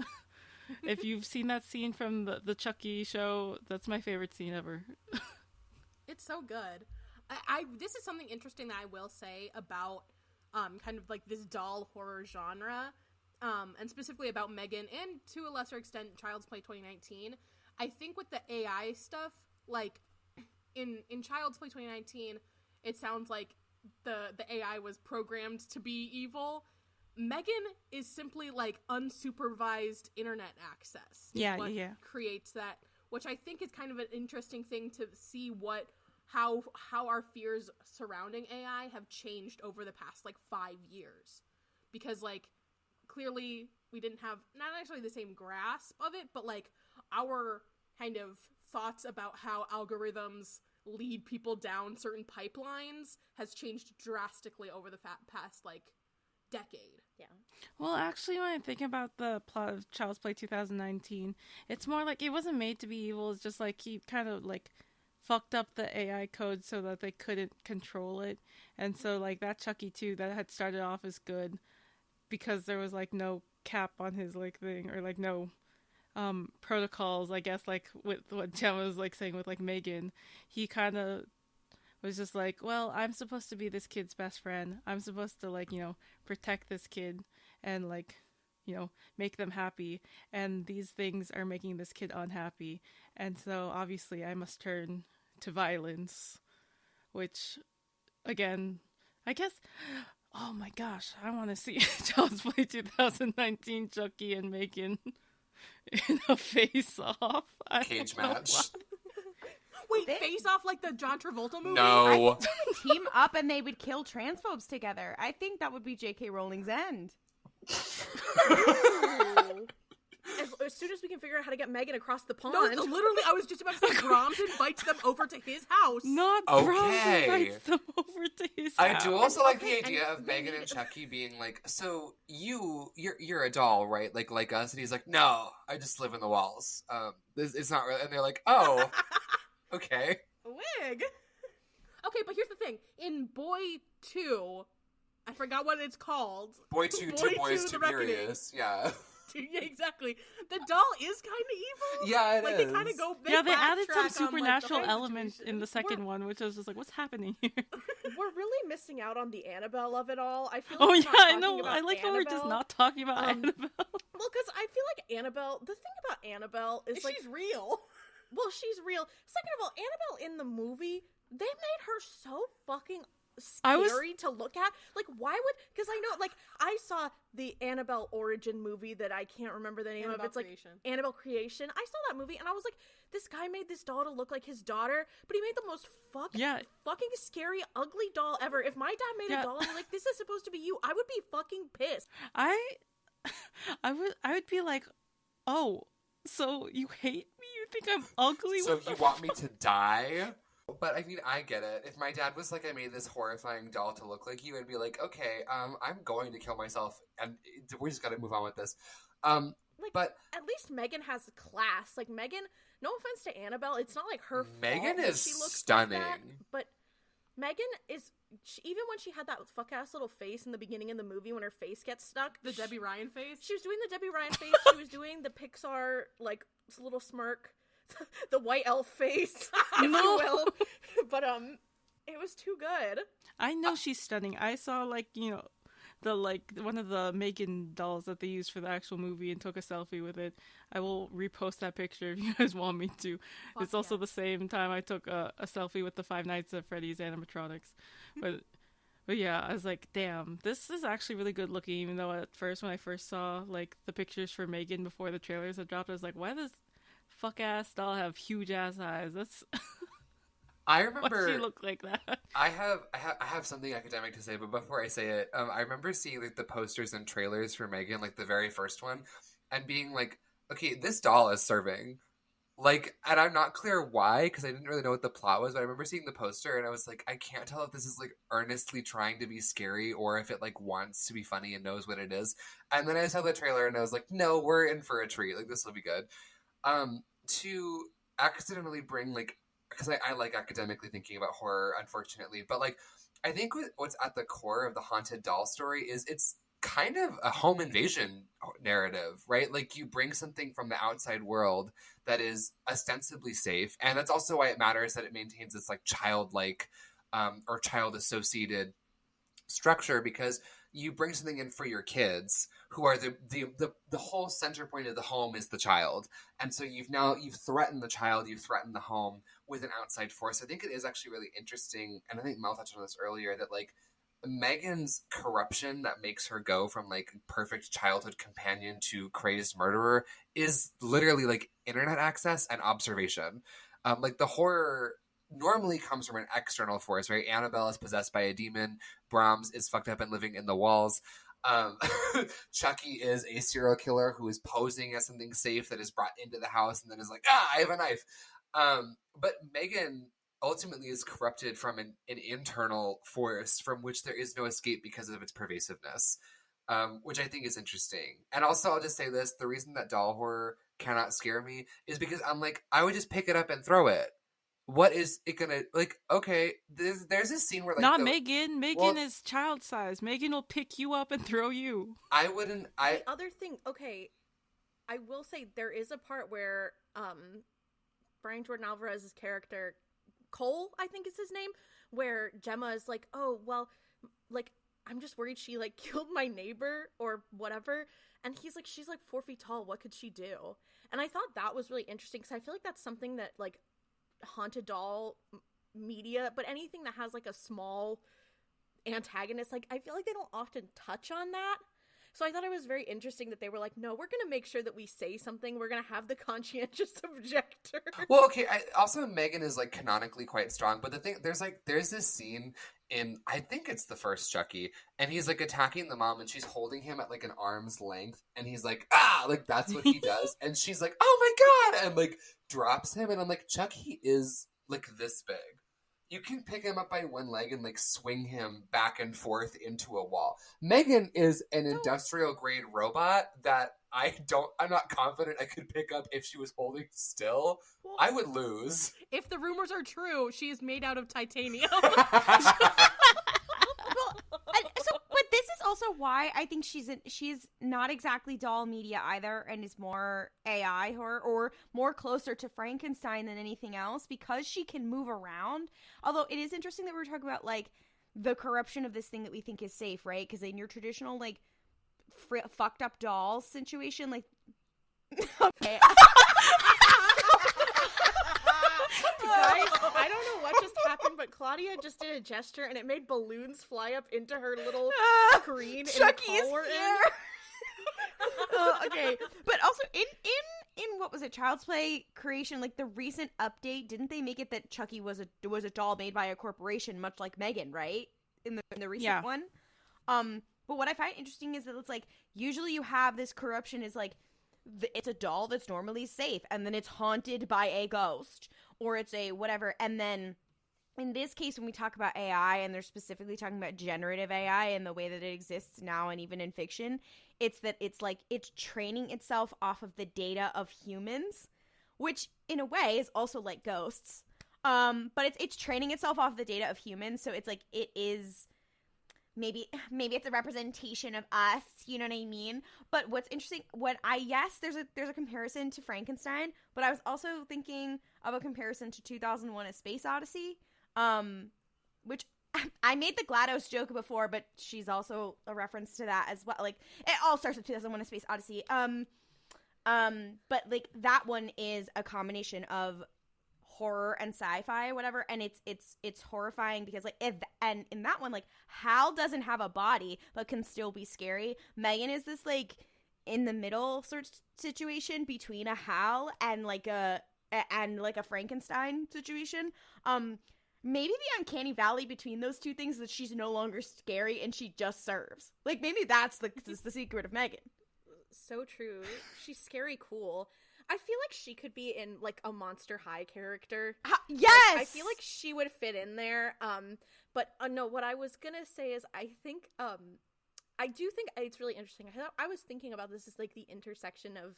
If you've seen that scene from the Chucky show, that's my favorite scene ever. It's so good. This is something interesting that I will say about kind of like this doll horror genre, and specifically about MAgen, and to a lesser extent Child's Play 2019. I think with the AI stuff, like in Child's Play 2019, it sounds like the AI was programmed to be evil. MAgen is simply like unsupervised internet access. Yeah. Creates that, which I think is kind of an interesting thing to see how our fears surrounding AI have changed over the past like 5 years, because like clearly we didn't have not actually the same grasp of it, but like our kind of thoughts about how algorithms lead people down certain pipelines has changed drastically over the past like decade. Yeah. Well, actually, when I think about the plot of Child's Play 2019, it's more like it wasn't made to be evil. It's just like he kind of like fucked up the AI code so that they couldn't control it. And so like that Chucky 2 that had started off as good because there was like no cap on his like thing, or like no protocols, I guess, like with what Gemma was like saying with like MAgen. He kind of was just like, well, I'm supposed to be this kid's best friend. I'm supposed to like, protect this kid and like, make them happy. And these things are making this kid unhappy. And so obviously I must turn to violence, which again, I guess, oh my gosh, I want to see Child's Play 2019 Chucky and MAgen in a face-off. Cage match. Wait, Face Off like the John Travolta movie? No. Team up and they would kill transphobes together. I think that would be J.K. Rowling's end. As soon as we can figure out how to get MAgen across the pond. No, literally, I was just about to say Brahms invites them over to his house. Not Okay. Brahms invites them over to his house. I do also like the idea of MAgen and Chucky being like, so you're a doll, right? Like us, and he's like, no, I just live in the walls. It's not really, and they're like, oh, okay. Wig. Okay, but here's the thing. In Boy 2, I forgot what it's called. Boy 2, Boy Two Boys, 2, Too The Reckoning. Furious. Yeah. Yeah, exactly. The doll is kind of evil. Yeah, like, is. they kind of go. Yeah, they added some backtrack on, supernatural like, the element in the second one, which I was just like, what's happening here? We're really missing out on the Annabelle of it all. I feel like Oh we're yeah, not I talking know. about I like how we're just Annabelle. not talking about Annabelle. Well, because I feel like Annabelle, the thing about Annabelle is like, she's real. well, she's real. Second of all, Annabelle in the movie, they made her so fucking scary to look at. Like, why would, because I know, like, I saw the Annabelle origin movie that I can't remember the name of. It's Creation. Like Annabelle Creation. I saw that movie and I was like, this guy made this doll to look like his daughter, but he made the most fucking scary, ugly doll ever. If my dad made a doll and like, this is supposed to be you, I would be fucking pissed. I would be like, oh, so you hate me? You think I'm ugly? So you want me to die? But I mean, I get it. If my dad was like, I made this horrifying doll to look like you, I'd be like, okay, I'm going to kill myself, and we just gotta move on with this. But at least MAgen has class. Like, MAgen, no offense to Annabelle, it's not like her MAgen fault is that she looks stunning. like that, but MAgen is, even when she had that fuck ass little face in the beginning of the movie when her face gets stuck, The Debbie Ryan face. she was doing the Debbie Ryan face. She was doing the Pixar like little smirk, the white elf face, if you will. But It was too good. I know she's stunning. I saw, like, you know, one of the MAgen dolls that they used for the actual movie and took a selfie with it. I will repost that picture if you guys want me to. It's also the same time I took a selfie with the Five Nights at Freddy's animatronics. But yeah, I was like, damn, this is actually really good looking, even though at first, when I first saw, like, the pictures for MAgen before the trailers had dropped, I was like, why does fuck-ass doll have huge-ass eyes? That's... I remember... Why does she look like that? I have something academic to say, but before I say it, I remember seeing, like, the posters and trailers for MAgen, like, the very first one, and being like, okay, this doll is serving. Like, and I'm not clear why, because I didn't really know what the plot was, but I remember seeing the poster, and I was like, I can't tell if this is, like, earnestly trying to be scary, or if it, like, wants to be funny and knows what it is. And then I saw the trailer, and I was like, no, we're in for a treat. Like, this will be good. To accidentally bring, like, because I like academically thinking about horror, unfortunately, but, like, I think what's at the core of the haunted doll story is it's kind of a home invasion narrative, right? Like, you bring something from the outside world that is ostensibly safe, and that's also why it matters that it maintains this, like, childlike or child-associated structure, because you bring something in for your kids who are the whole center point of the home is the child. And so you've threatened the child, you've threatened the home with an outside force. I think it is actually really interesting, and I think Mel touched on this earlier, that, like, MAgen's corruption that makes her go from, like, perfect childhood companion to crazed murderer is literally, like, internet access and observation. Like, the horror normally comes from an external force, right? Annabelle is possessed by a demon. Brahms is fucked up and living in the walls. Chucky is a serial killer who is posing as something safe that is brought into the house and then is like, I have a knife. But MAgen ultimately is corrupted from an internal force from which there is no escape because of its pervasiveness, which I think is interesting. And also, I'll just say this, the reason that doll horror cannot scare me is because I'm like, I would just pick it up and throw it. What is it gonna, like, okay, there's this scene where, like, not MAgen. MAgen is child size. MAgen will pick you up and throw you. The other thing, okay, I will say there is a part where Brian Jordan Alvarez's character Cole, I think is his name, where Gemma is like, oh, well, like, I'm just worried she, like, killed my neighbor or whatever. And he's like, she's, like, 4 feet tall. What could she do? And I thought that was really interesting because I feel like that's something that, like, haunted doll media, but anything that has, like, a small antagonist, like, I feel like they don't often touch on that. So I thought it was very interesting that they were like, no, we're going to make sure that we say something. We're going to have the conscientious objector. Well, okay, also MAgen is, like, canonically quite strong, but the thing, there's this scene in, I think it's the first Chucky, and he's, like, attacking the mom, and she's holding him at, like, an arm's length, and he's like, like, that's what he does, and she's like, oh my god, and, like, drops him, and I'm like, Chucky is, like, this big. You can pick him up by one leg and, like, swing him back and forth into a wall. MAgen is an industrial-grade robot that I'm not confident I could pick up if she was holding still. Well, I would lose. If the rumors are true, she is made out of titanium. But this is also why I think she's not exactly doll media either, and is more AI horror, or more closer to Frankenstein than anything else, because she can move around. Although it is interesting that we're talking about, like, the corruption of this thing that we think is safe, right? Because in your traditional, like, fucked up doll situation, like, okay. Guys, I don't know what just happened, but Claudia just did a gesture and it made balloons fly up into her little screen. Chucky in the is call here. Okay, but also in what was it, Child's Play creation, like the recent update, didn't they make it that Chucky was a doll made by a corporation, much like MAgen, right? In the recent one. But what I find interesting is that it's like usually you have this corruption is like it's a doll that's normally safe, and then it's haunted by a ghost, or it's a whatever, and then in this case, when we talk about AI, and they're specifically talking about generative AI and the way that it exists now and even in fiction, it's that it's like it's training itself off of the data of humans, which in a way is also like ghosts. But it's training itself off the data of humans, so it's like it is maybe it's a representation of us, you know what I mean? But what's interesting, there's a comparison to Frankenstein, but I was also thinking of a comparison to 2001: A Space Odyssey. which I made the GLaDOS joke before, but she's also a reference to that as well. Like, it all starts with 2001: A Space Odyssey. But like that one is a combination of horror and sci-fi or whatever, and it's horrifying because like and in that one, like, Hal doesn't have a body but can still be scary. MAgen is this like in the middle sort of situation between a Hal and like a Frankenstein situation. Maybe the uncanny valley between those two things is that she's no longer scary and she just serves. Like, maybe that's the secret of MAgen. So true. She's scary cool. I feel like she could be in like a Monster High character. Yes! Like, I feel like she would fit in there. But no, what I was gonna say is I do think it's really interesting. I was thinking about this as like the intersection of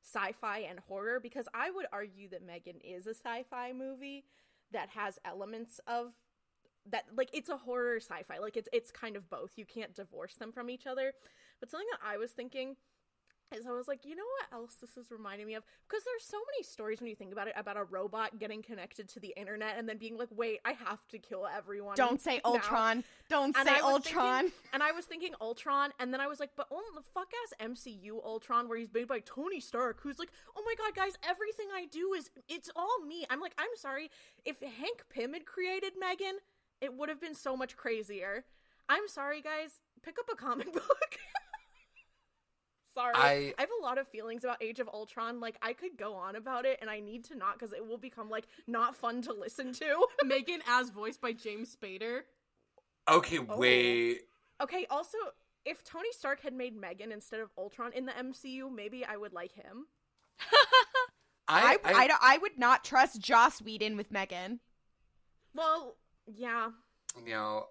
sci-fi and horror, because I would argue that MAgen is a sci-fi movie that has elements of that, like, it's a horror sci-fi, like it's kind of both. You can't divorce them from each other. But something that I was thinking is, I was like, you know what else this is reminding me of? Because there's so many stories when you think about it, about a robot getting connected to the internet and then being like, wait, I have to kill everyone. Don't say Ultron. Don't say Ultron. And I was thinking Ultron, and then I was like, but the fuck-ass MCU Ultron, where he's made by Tony Stark, who's like, oh my god, guys, everything I do it's all me. I'm like, I'm sorry, if Hank Pym had created MAgen, it would have been so much crazier. I'm sorry, guys, pick up a comic book. Sorry. I have a lot of feelings about Age of Ultron. Like, I could go on about it, and I need to not, because it will become, like, not fun to listen to. MAgen as voiced by James Spader. Okay, wait. Okay, also, if Tony Stark had made MAgen instead of Ultron in the MCU, maybe I would like him. I would not trust Joss Whedon with MAgen. Well, yeah. No,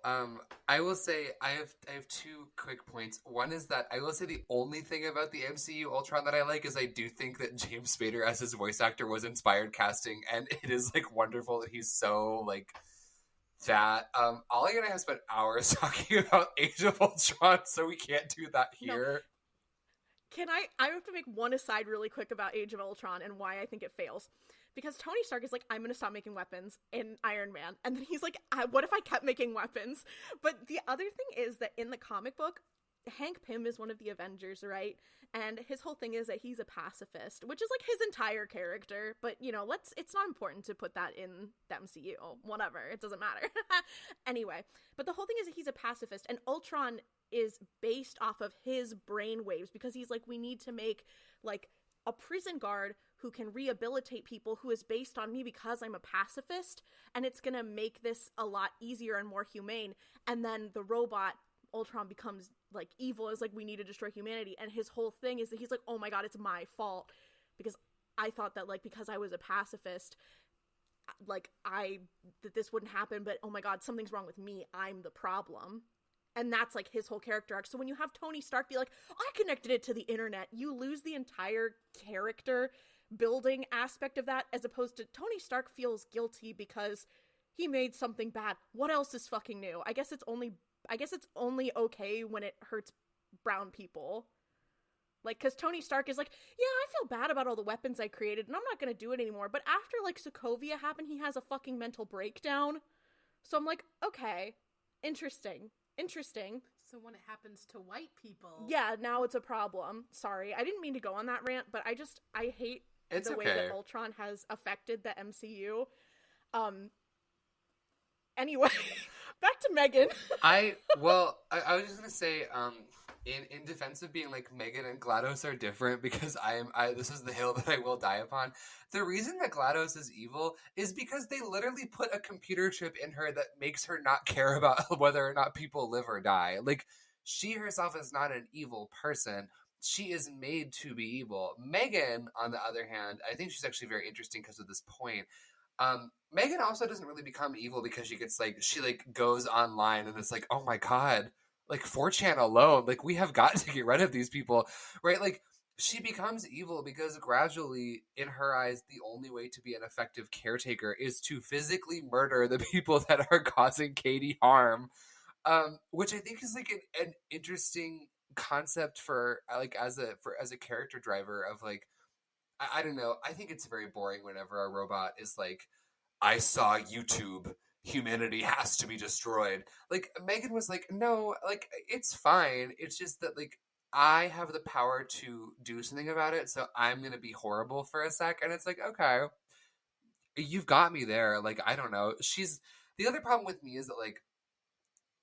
I will say I have two quick points. One is that I will say the only thing about the MCU Ultron that I like is I do think that James Spader as his voice actor was inspired casting, and it is like wonderful that he's so like fat. Ollie and I have spent hours talking about Age of Ultron, so we can't do that here. No. Can I have to make one aside really quick about Age of Ultron and why I think it fails. Because Tony Stark is like, I'm gonna stop making weapons in Iron Man. And then he's like, what if I kept making weapons? But the other thing is that in the comic book, Hank Pym is one of the Avengers, right? And his whole thing is that he's a pacifist, which is like his entire character. But, you know, it's not important to put that in the MCU. Whatever, it doesn't matter. Anyway, but the whole thing is that he's a pacifist, and Ultron is based off of his brainwaves, because he's like, we need to make like a prison guard who can rehabilitate people who is based on me because I'm a pacifist, and it's gonna make this a lot easier and more humane. And then the robot Ultron becomes like evil, is like, we need to destroy humanity, and his whole thing is that he's like, oh my god, it's my fault, because I thought that like, because I was a pacifist, like that this wouldn't happen, but oh my god, something's wrong with me, I'm the problem. And that's like his whole character arc. So when you have Tony Stark be like, I connected it to the internet, you lose the entire character building aspect of that, as opposed to Tony Stark feels guilty because he made something bad. What else is fucking new? I guess it's only okay when it hurts brown people. Like, because Tony Stark is like, yeah, I feel bad about all the weapons I created, and I'm not gonna do it anymore. But after, like, Sokovia happened, he has a fucking mental breakdown. So I'm like, okay, interesting. So when it happens to white people... Yeah, now it's a problem. Sorry, I didn't mean to go on that rant, but I hate the way that Ultron has affected the MCU. Anyway, back to MAgen. I was just gonna say, in defense of being like, MAgen and GLaDOS are different, because this is the hill that I will die upon. The reason that GLaDOS is evil is because they literally put a computer chip in her that makes her not care about whether or not people live or die. Like, she herself is not an evil person. She is made to be evil. MAgen, on the other hand, I think she's actually very interesting because of this point. MAgen also doesn't really become evil because she goes online and it's like, oh my god, like 4chan alone, like, we have got to get rid of these people, right? Like, she becomes evil because gradually, in her eyes, the only way to be an effective caretaker is to physically murder the people that are causing Katie harm, which I think is like an interesting concept for like as a character driver of like, I don't know. I think it's very boring whenever a robot is like, I saw YouTube humanity has to be destroyed. Like, MAgen was like, no, like, it's fine. It's just that, like, I have the power to do something about it, so I'm going to be horrible for a sec. And it's like, okay, you've got me there. Like, I don't know. The other problem with me is that, like,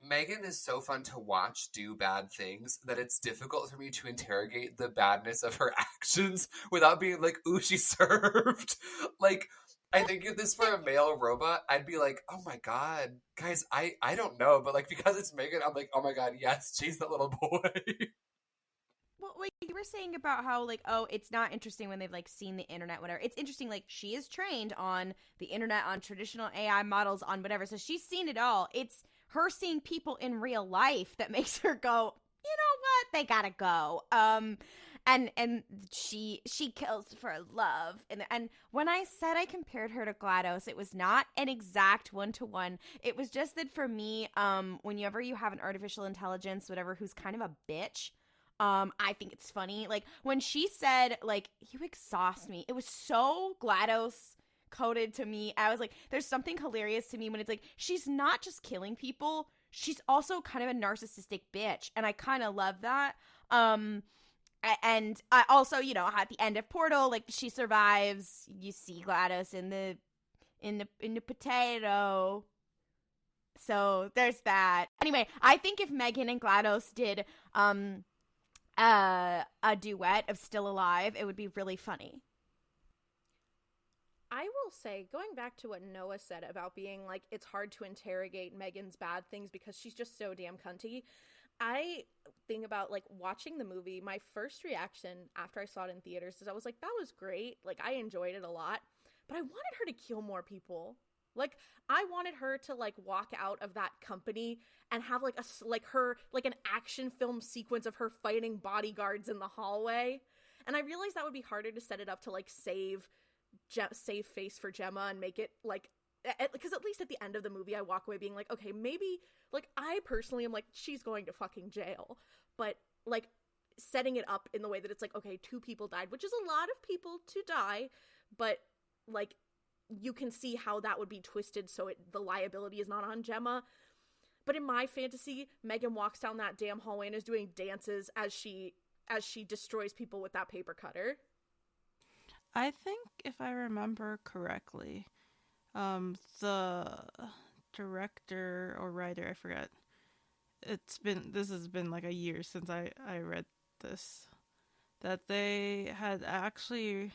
MAgen is so fun to watch do bad things that it's difficult for me to interrogate the badness of her actions without being like, ooh, she served. Like, I think if this were a male robot, I'd be like, oh my god, guys, I don't know. But, like, because it's MAgen, I'm like, oh my god, yes, chase that little boy. Well, like you were saying about how, like, oh, it's not interesting when they've, like, seen the internet, whatever. It's interesting, like, she is trained on the internet, on traditional AI models, on whatever. So she's seen it all. It's her seeing people in real life that makes her go, you know what? They gotta go. And she kills for love. And when I said I compared her to GLaDOS, it was not an exact 1-to-1. It was just that for me, whenever you have an artificial intelligence, whatever, who's kind of a bitch, I think it's funny. Like, when she said, like, you exhaust me, it was so GLaDOS coded to me. I was like, there's something hilarious to me when it's like, she's not just killing people, she's also kind of a narcissistic bitch. And I kind of love that. And I also, you know, at the end of Portal, like, she survives. You see GLaDOS in the potato. So there's that. Anyway, I think if MAgen and GLaDOS did, a duet of Still Alive, it would be really funny. I will say, going back to what Noah said about being like, it's hard to interrogate MAgen's bad things because she's just so damn cunty. I think about, like, watching the movie, my first reaction after I saw it in theaters is I was like, that was great. Like, I enjoyed it a lot, but I wanted her to kill more people. Like, I wanted her to, like, walk out of that company and have, like, an action film sequence of her fighting bodyguards in the hallway. And I realized that would be harder to set it up to, like, save face for Gemma and make it, like, because at least at the end of the movie, I walk away being like, okay, maybe, like, I personally am like, she's going to fucking jail. But, like, setting it up in the way that it's like, okay, 2 people died, which is a lot of people to die, but, like, you can see how that would be twisted so the liability is not on Gemma. But in my fantasy, MAgen walks down that damn hallway and is doing dances as she destroys people with that paper cutter. I think if I remember correctly, the director or writer, I forget. This has been like a year since I read this, that they had actually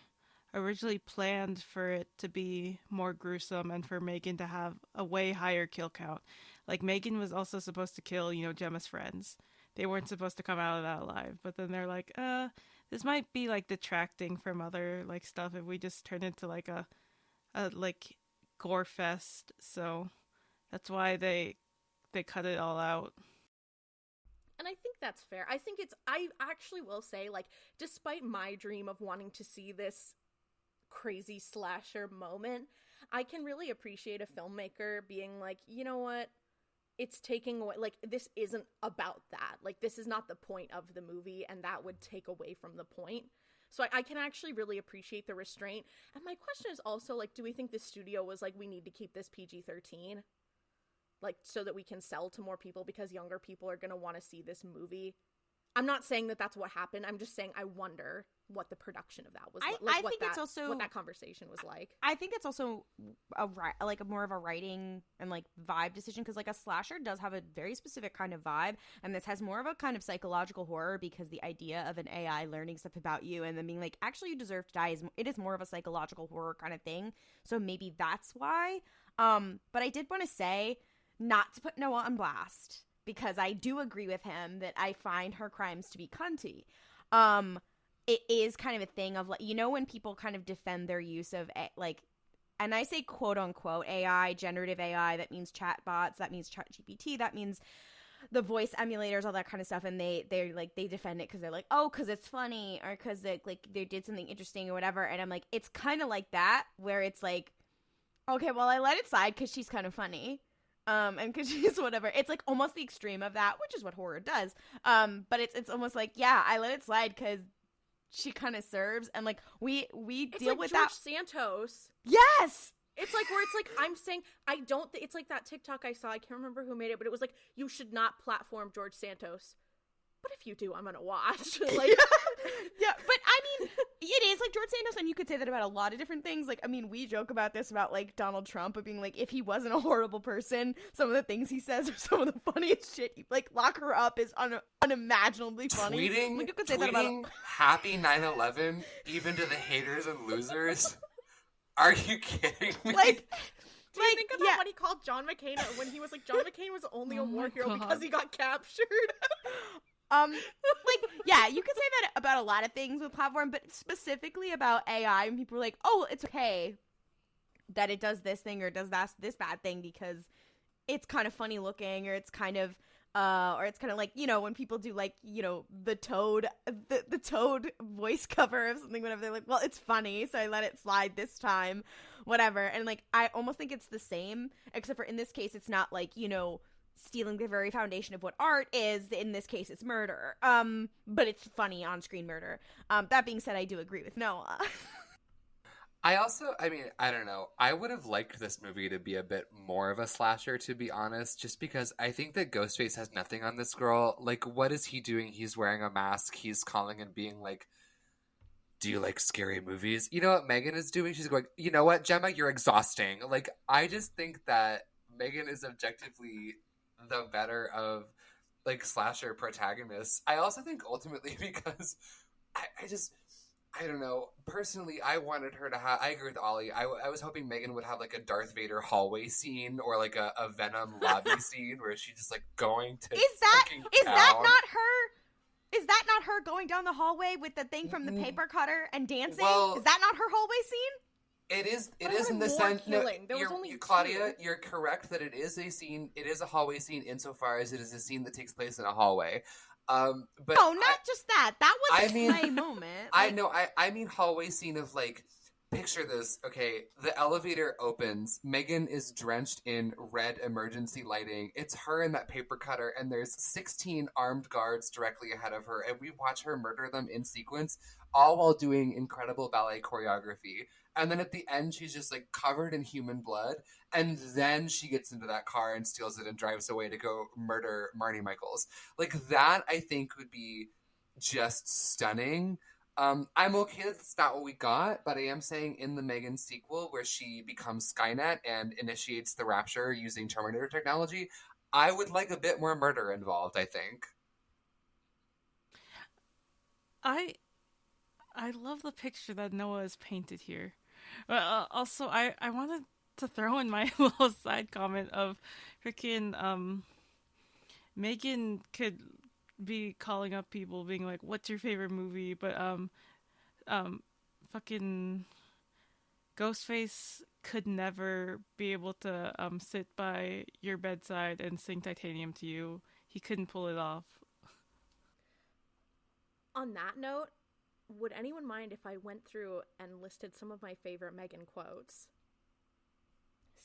originally planned for it to be more gruesome and for MAgen to have a way higher kill count. Like, MAgen was also supposed to kill, you know, Gemma's friends. They weren't supposed to come out of that alive. But then they're like, this might be, like, detracting from other, like, stuff if we just turn into, like, a like, gore fest. So that's why they cut it all out. And I think that's fair. I actually will say, like, despite my dream of wanting to see this crazy slasher moment, I can really appreciate a filmmaker being like, you know what, it's taking away, like, this isn't about that, like, this is not the point of the movie, and that would take away from the point. So I can actually really appreciate the restraint. And my question is also, like, do we think the studio was like, we need to keep this PG-13, like, so that we can sell to more people because younger people are gonna want to see this movie? I'm not saying that that's what happened. I'm just saying I wonder what the production of that was like. I think it's also what that conversation was like. I think it's also more of a writing and, like, vibe decision, because, like, a slasher does have a very specific kind of vibe, and this has more of a kind of psychological horror, because the idea of an AI learning stuff about you and then being like, actually you deserve to die, it is more of a psychological horror kind of thing. So maybe that's why. But I did want to say, not to put Noah on blast, because I do agree with him that I find her crimes to be cunty. It is kind of a thing of, like, you know, when people kind of defend their use of, like, and I say quote unquote AI, generative AI, that means chatbots, that means ChatGPT, that means the voice emulators, all that kind of stuff, and they defend it because they're like, oh, because it's funny, or because they did something interesting or whatever. And I'm like, it's kind of like that, where it's like, okay, well, I let it slide because she's kind of funny. And because she's whatever. It's, like, almost the extreme of that, which is what horror does. But it's almost like, yeah, I let it slide because she kind of serves, and, like, we deal like with George that. Santos. Yes, It's like where it's like I'm saying I don't. It's like that TikTok I saw. I can't remember who made it, but it was like you should not platform George Santos. But if you do, I'm gonna watch. Like, yeah, but I mean, it is like George Santos, and you could say that about a lot of different things. Like, I mean, we joke about this about like Donald Trump, of being like, if he wasn't a horrible person, some of the things he says are some of the funniest shit. Like, lock her up is unimaginably funny. Tweeting, like, you could say that about happy 9/11 even to the haters and losers. Are you kidding me? like. Do you think about when he called John McCain when he was like John McCain was only a war hero because he got captured? Like, yeah, you could say that about a lot of things with platform, but specifically about AI, and people are like, oh, it's okay that it does this thing or does this bad thing because it's kind of funny looking, or it's kind of like, you know, when people do like, you know, the Toad voice cover of something, whatever, they're like, well, it's funny, so I let it slide this time, whatever. And like, I almost think it's the same, except for in this case, it's not like, you know, stealing the very foundation of what art is. In this case, it's murder. But it's funny on-screen murder. That being said, I do agree with Noah. I don't know. I would have liked this movie to be a bit more of a slasher, to be honest, just because I think that Ghostface has nothing on this girl. Like, what is he doing? He's wearing a mask. He's calling and being like, do you like scary movies? You know what MAgen is doing? She's going, you know what, Gemma, you're exhausting. Like, I just think that MAgen is objectively the better of, like, slasher protagonists. I also think ultimately because I don't know. Personally, I wanted her to have... I agree with Ollie. I was hoping MAgen would have, like, a Darth Vader hallway scene or, like, a Venom lobby scene where she's just, like, going to Is that not her? Is that not her going down the hallway with the thing from the paper cutter and dancing? Well, is that not her hallway scene? It is in the sense. There was only Claudia, two. you're correct that it is a scene. It is a hallway scene insofar as it is a scene that takes place in a hallway. But no, not just that. That was a moment. I know. I mean hallway scene of, like, picture this. Okay, the elevator opens. MAgen is drenched in red emergency lighting. It's her and that paper cutter, and there's 16 armed guards directly ahead of her, and we watch her murder them in sequence, all while doing incredible ballet choreography. And then at the end, she's just, like, covered in human blood. And then she gets into that car and steals it and drives away to go murder Marnie Michaels. Like, that, I think, would be just stunning. I'm okay that it's not what we got, but I am saying in the MAgen sequel, where she becomes Skynet and initiates the Rapture using Terminator technology, I would like a bit more murder involved, I think. I love the picture that Noah has painted here. Also, I wanted to throw in my little side comment of freaking MAgen could be calling up people being like, what's your favorite movie? But fucking Ghostface could never be able to sit by your bedside and sing Titanium to you. He couldn't pull it off. On that note, would anyone mind if I went through and listed some of my favorite MAgen quotes?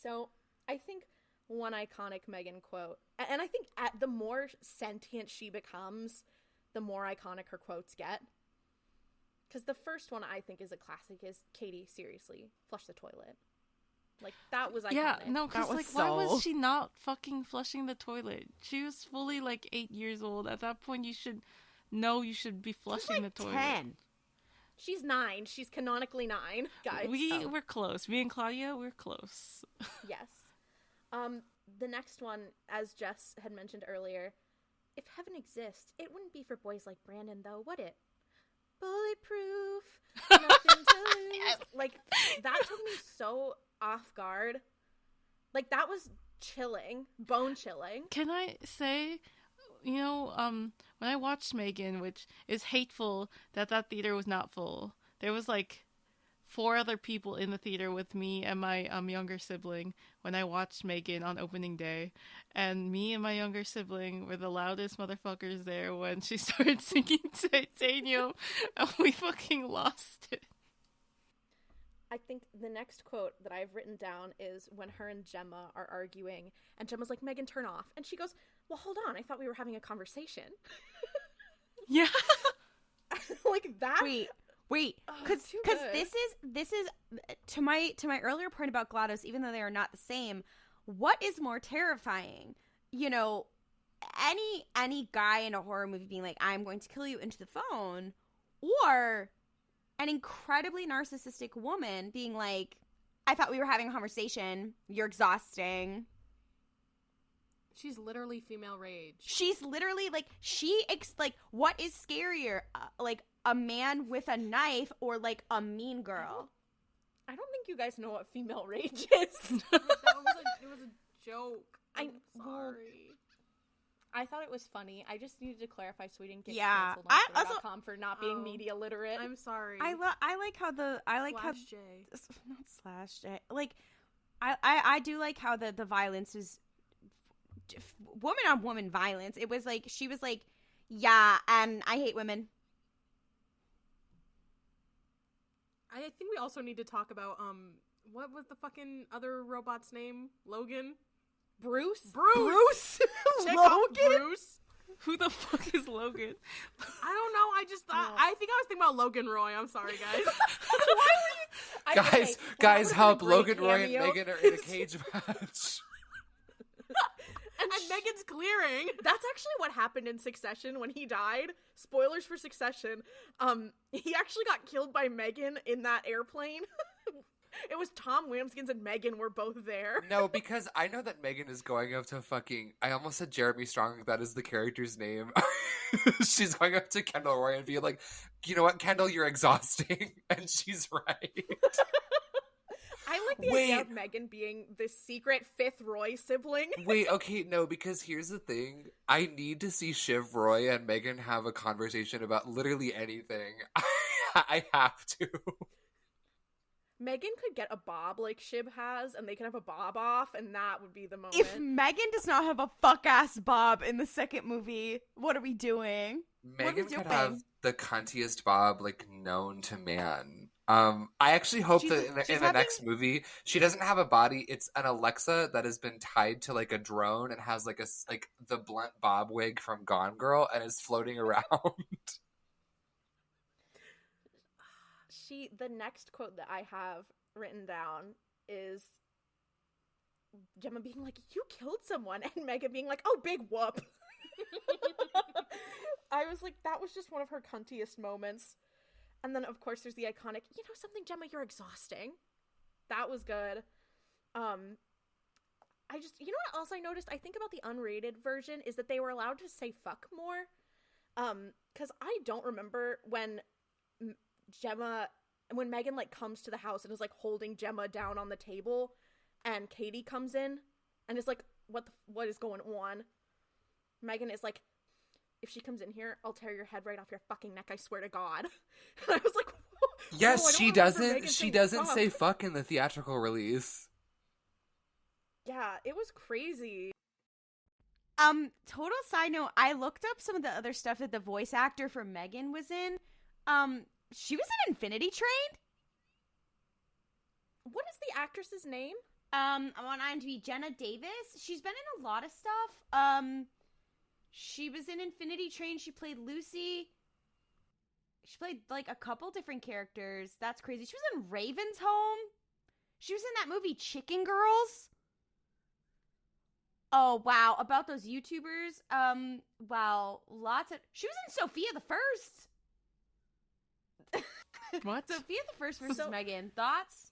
So, I think one iconic MAgen quote, and I think the more sentient she becomes, the more iconic her quotes get. Because the first one I think is a classic is, Katie, seriously, flush the toilet. Like, that was iconic. Yeah, no, because, like, why was she not fucking flushing the toilet? She was fully, like, 8 years old. At that point, you should know you should be flushing the toilet. 10. She's 9. She's canonically 9, guys. We're close. Me and Claudia, we're close. Yes. The next one, as Jess had mentioned earlier, if heaven exists, it wouldn't be for boys like Brandon, though, would it? Bulletproof, nothing to lose. Like, that took me so off guard. Like, that was chilling, bone chilling. Can I say, you know, when I watched MAgen, which is hateful that theater was not full, there was like 4 other people in the theater with me and my younger sibling when I watched MAgen on opening day, and me and my younger sibling were the loudest motherfuckers there when she started singing Titanium, and we fucking lost it. I think the next quote that I've written down is when her and Gemma are arguing, and Gemma's like, "MAgen, turn off," and she goes, "Well, hold on, I thought we were having a conversation." Yeah. Like that. Wait, Wait, because this is to my earlier point about GLaDOS, even though they are not the same. What is more terrifying? You know, any guy in a horror movie being like, "I'm going to kill you" into the phone, or an incredibly narcissistic woman being like, "I thought we were having a conversation. You're exhausting." She's literally female rage. She's literally like, what is scarier? Like a man with a knife or like a mean girl? I don't think you guys know what female rage is. It was a joke. I'm sorry. I thought it was funny. I just needed to clarify so we didn't get Yeah. canceled on Twitter.com for not being media literate. I'm sorry. I like how Slash J. Not slash J. Like, I do like how the violence is woman on woman violence. It was like, she was like, yeah, and I hate women. I think we also need to talk about what was the fucking other robot's name? Logan? Bruce? Check out Bruce. Who the fuck is Logan? I don't know. I just thought. I think I was thinking about Logan Roy. I'm sorry, guys. Why were you? Guys, help! Great Logan Roy and cameo. MAgen are in a cage match. and MAgen's clearing. That's actually what happened in Succession when he died. Spoilers for Succession. He actually got killed by MAgen in that airplane. It was Tom Wamskins and MAgen were both there. No, because I know that MAgen is going up to fucking... I almost said Jeremy Strong. That is the character's name. She's going up to Kendall Roy and being like, you know what, Kendall, you're exhausting. And she's right. I like the idea of MAgen being the secret fifth Roy sibling. Wait, okay, no, because here's the thing. I need to see Shiv Roy and MAgen have a conversation about literally anything. I have to. MAgen could get a bob like Shib has, and they could have a bob off, and that would be the moment. If MAgen does not have a fuck-ass bob in the second movie, what are we doing? MAgen could have the cuntiest bob, like, known to man. I actually hope that in the next movie, she doesn't have a body. It's an Alexa that has been tied to, like, a drone and has, like, the blunt bob wig from Gone Girl and is floating around. The next quote that I have written down is Gemma being like, "You killed someone," and MAgen being like, "Oh, big whoop." I was like, that was just one of her cuntiest moments. And then, of course, there's the iconic, "You know something, Gemma, you're exhausting." That was good. You know what else I noticed? I think about the unrated version is that they were allowed to say fuck more. Because I don't remember when MAgen like comes to the house and is like holding Gemma down on the table, and Katie comes in and is like, what is going on? MAgen is like, "If she comes in here, I'll tear your head right off your fucking neck, I swear to God." And I was like, whoa, yes, she doesn't fuck. say fuck in the theatrical release. Yeah, it was crazy. Total side note, I looked up some of the other stuff that the voice actor for MAgen was in. She was in Infinity Train. What is the actress's name? I'm on IMDb. Jenna Davis. She's been in a lot of stuff. She was in Infinity Train. She played Lucy. She played like a couple different characters. That's crazy. She was in Raven's Home. She was in that movie Chicken Girls. Oh wow, about those YouTubers. Wow, she was in Sophia the First. What? Sophia the First versus MAgen. Thoughts?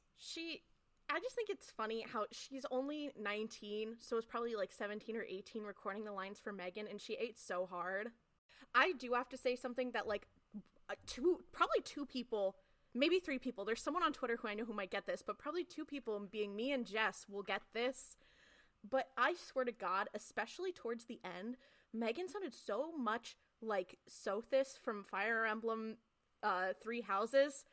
I just think it's funny how she's only 19, so it's probably like 17 or 18 recording the lines for MAgen, and she ate so hard. I do have to say something that like probably two people, maybe three people, there's someone on Twitter who I know who might get this, but probably two people, being me and Jess, will get this. But I swear to God, especially towards the end, MAgen sounded so much like Sothis from Fire Emblem 3 Houses.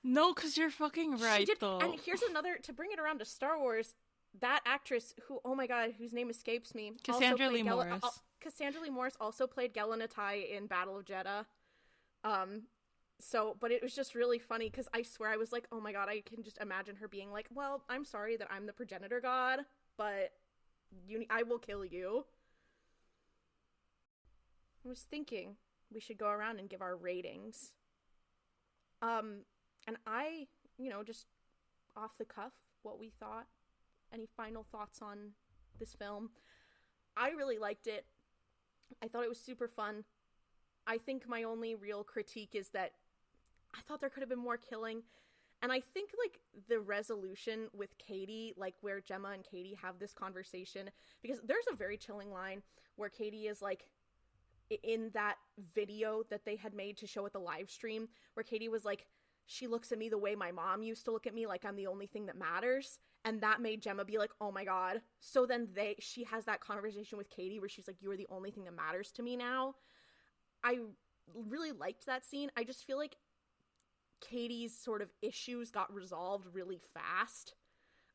No, because you're fucking right, though. And here's another, to bring it around to Star Wars, that actress who, oh my God, whose name escapes me. Cassandra Lee Morris. Cassandra Lee Morris also played Gelanatai in Battle of Jeddah. But it was just really funny, because I swear I was like, oh my God, I can just imagine her being like, well, I'm sorry that I'm the progenitor god, but I will kill you. I was thinking we should go around and give our ratings. And I, just off the cuff, what we thought. Any final thoughts on this film? I really liked it. I thought it was super fun. I think my only real critique is that I thought there could have been more killing. And I think, like, the resolution with Katie, like, where Gemma and Katie have this conversation, because there's a very chilling line where Katie is, like, in that video that they had made to show at the live stream, where Katie was like, she looks at me the way my mom used to look at me, like I'm the only thing that matters. And that made Gemma be like, oh my god. So then she has that conversation with Katie where she's like, you are the only thing that matters to me now. I really liked that scene. I just feel like Katie's sort of issues got resolved really fast.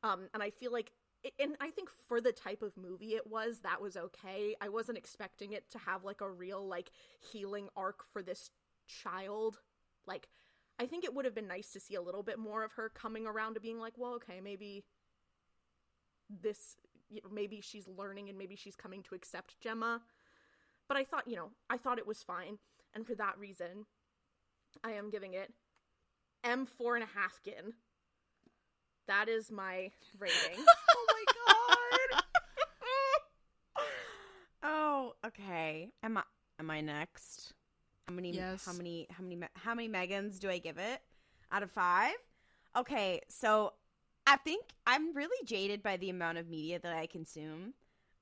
And I feel like, and I think for the type of movie it was, that was okay. I wasn't expecting it to have like a real like healing arc for this child. Like, I think it would have been nice to see a little bit more of her coming around to being like, well, okay, maybe she's learning and maybe she's coming to accept Gemma. But I thought it was fine. And for that reason, I am giving it M4.5gan. That is my rating. Oh my god. Oh, okay. Am I next? How many Megans do I give it out of 5? Okay, so I think I'm really jaded by the amount of media that I consume.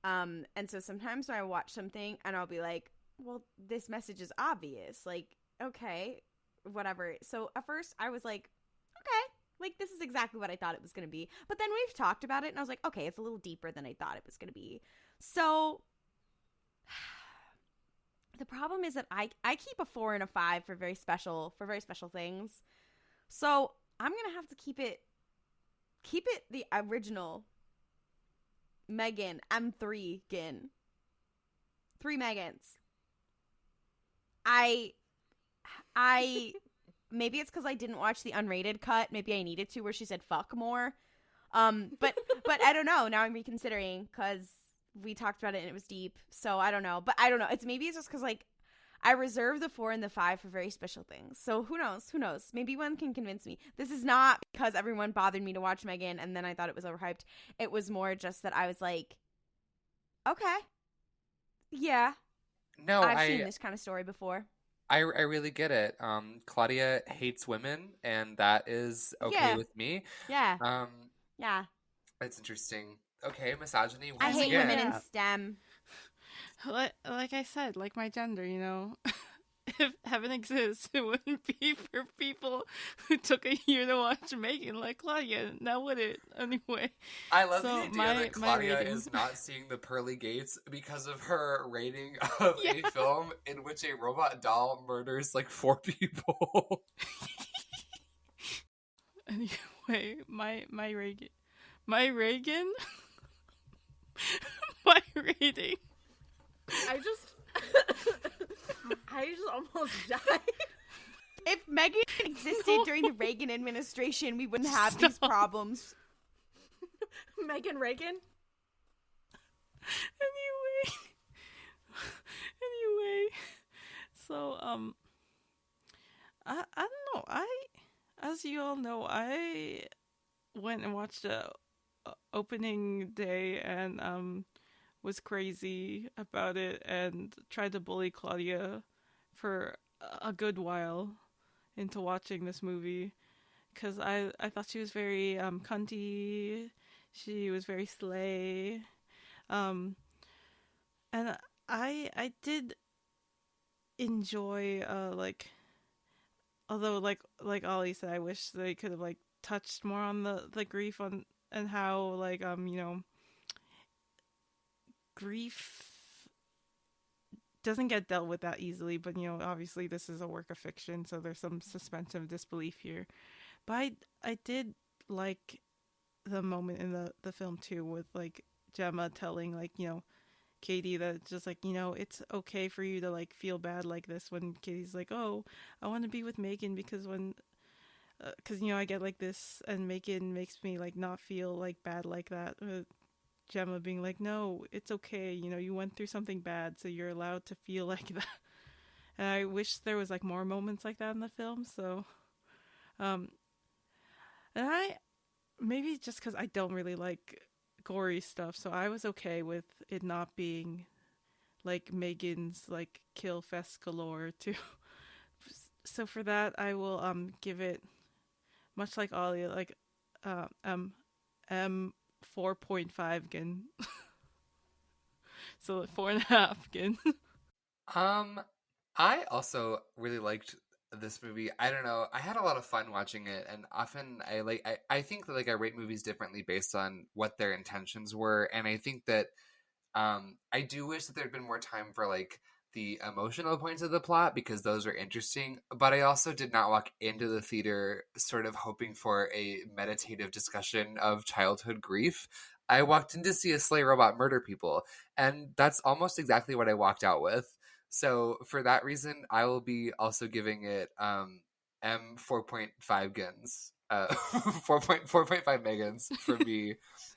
And so sometimes when I watch something and I'll be like, well, this message is obvious. Like, okay, whatever. So at first I was like, okay, like this is exactly what I thought it was going to be. But then we've talked about it and I was like, okay, it's a little deeper than I thought it was going to be. So the problem is that I keep a 4 and a 5 for very special things. So I'm going to have to keep it the original MAgen, M3gan. 3 Megans. I maybe it's because I didn't watch the unrated cut. Maybe I needed to, where she said fuck more. But I don't know. Now I'm reconsidering because we talked about it and it was deep. So I don't know. But I don't know. It's just because like I reserve the 4 and the 5 for very special things. So who knows? Maybe one can convince me. This is not because everyone bothered me to watch MAgen and then I thought it was overhyped. It was more just that I was like, okay, yeah. No, I've seen this kind of story before. I really get it. Claudia hates women, and that is okay with me. Yeah. Yeah. It's interesting. Okay, misogyny. I hate women in STEM. Like I said, like my gender, you know. If heaven exists, it wouldn't be for people who took a year to watch MAgen like Claudia. Now would it? Anyway. I love the idea that Claudia is not seeing the pearly gates because of her rating of a film in which a robot doll murders like 4 people. Anyway, my rating. My rating? My rating. I just almost died. If MAgen existed during the Reagan administration, we wouldn't have these problems. MAgen Reagan? Anyway. So, I don't know. As you all know, I went and watched the opening day and, was crazy about it and tried to bully Claudia for a good while into watching this movie because I thought she was very cunty. She was very slay. And I did enjoy although like Ollie said, I wish they could have like touched more on the grief and how grief doesn't get dealt with that easily, but obviously this is a work of fiction, so there's some suspension of disbelief here. But I did like the moment in the film too, with like Gemma telling like Katie that it's just like it's okay for you to like feel bad like this, when Katie's like, oh, I want to be with MAgen because I get like this and MAgen makes me like not feel like bad like that. Gemma being like, no, it's okay, you went through something bad, so you're allowed to feel like that. And I wish there was like more moments like that in the film, so And I, maybe just because I don't really like gory stuff, so I was okay with it not being like MAgen's like kill fest galore too. So for that, I will give it, much like Ollie, like M4.5gan. So 4.5gan. I also really liked this movie. I don't know. I had a lot of fun watching it, and often I think that like I rate movies differently based on what their intentions were, and I think that I do wish that there'd been more time for like the emotional points of the plot because those are interesting, but I also did not walk into the theater sort of hoping for a meditative discussion of childhood grief. I walked in to see a sleigh robot murder people, and that's almost exactly what I walked out with. So for that reason, I will be also giving it M4.5 gans, 4.5 megans for me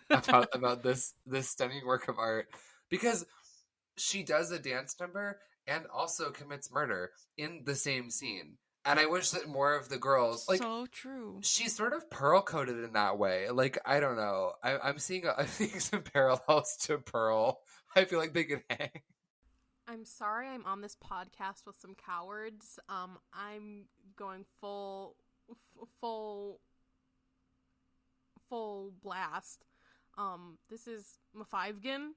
about this stunning work of art, because she does a dance number and also commits murder in the same scene. And I wish that more of the girls, like, so true. She's sort of Pearl coded in that way. Like, I don't know. I'm seeing some parallels to Pearl. I feel like they could hang. I'm sorry I'm on this podcast with some cowards. I'm going full blast. This is M3gan,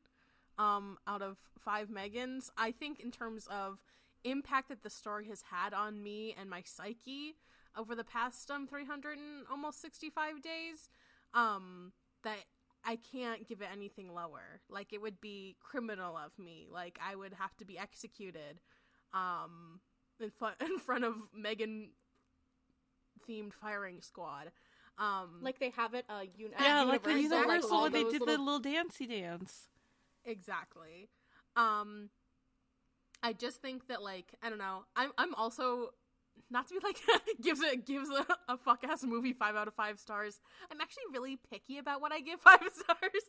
out of 5 MAgens. I think in terms of impact that the story has had on me and my psyche over the past 365 days, that I can't give it anything lower. Like, it would be criminal of me. Like, I would have to be executed in front of MAgen themed firing squad. Like they have it yeah, like the Universal, Universal when they those did the little dancey dance. Exactly. I just think that, like, I don't know. I'm also, not to be like gives a fuck ass movie 5 out of 5 stars. I'm actually really picky about what I give 5 stars.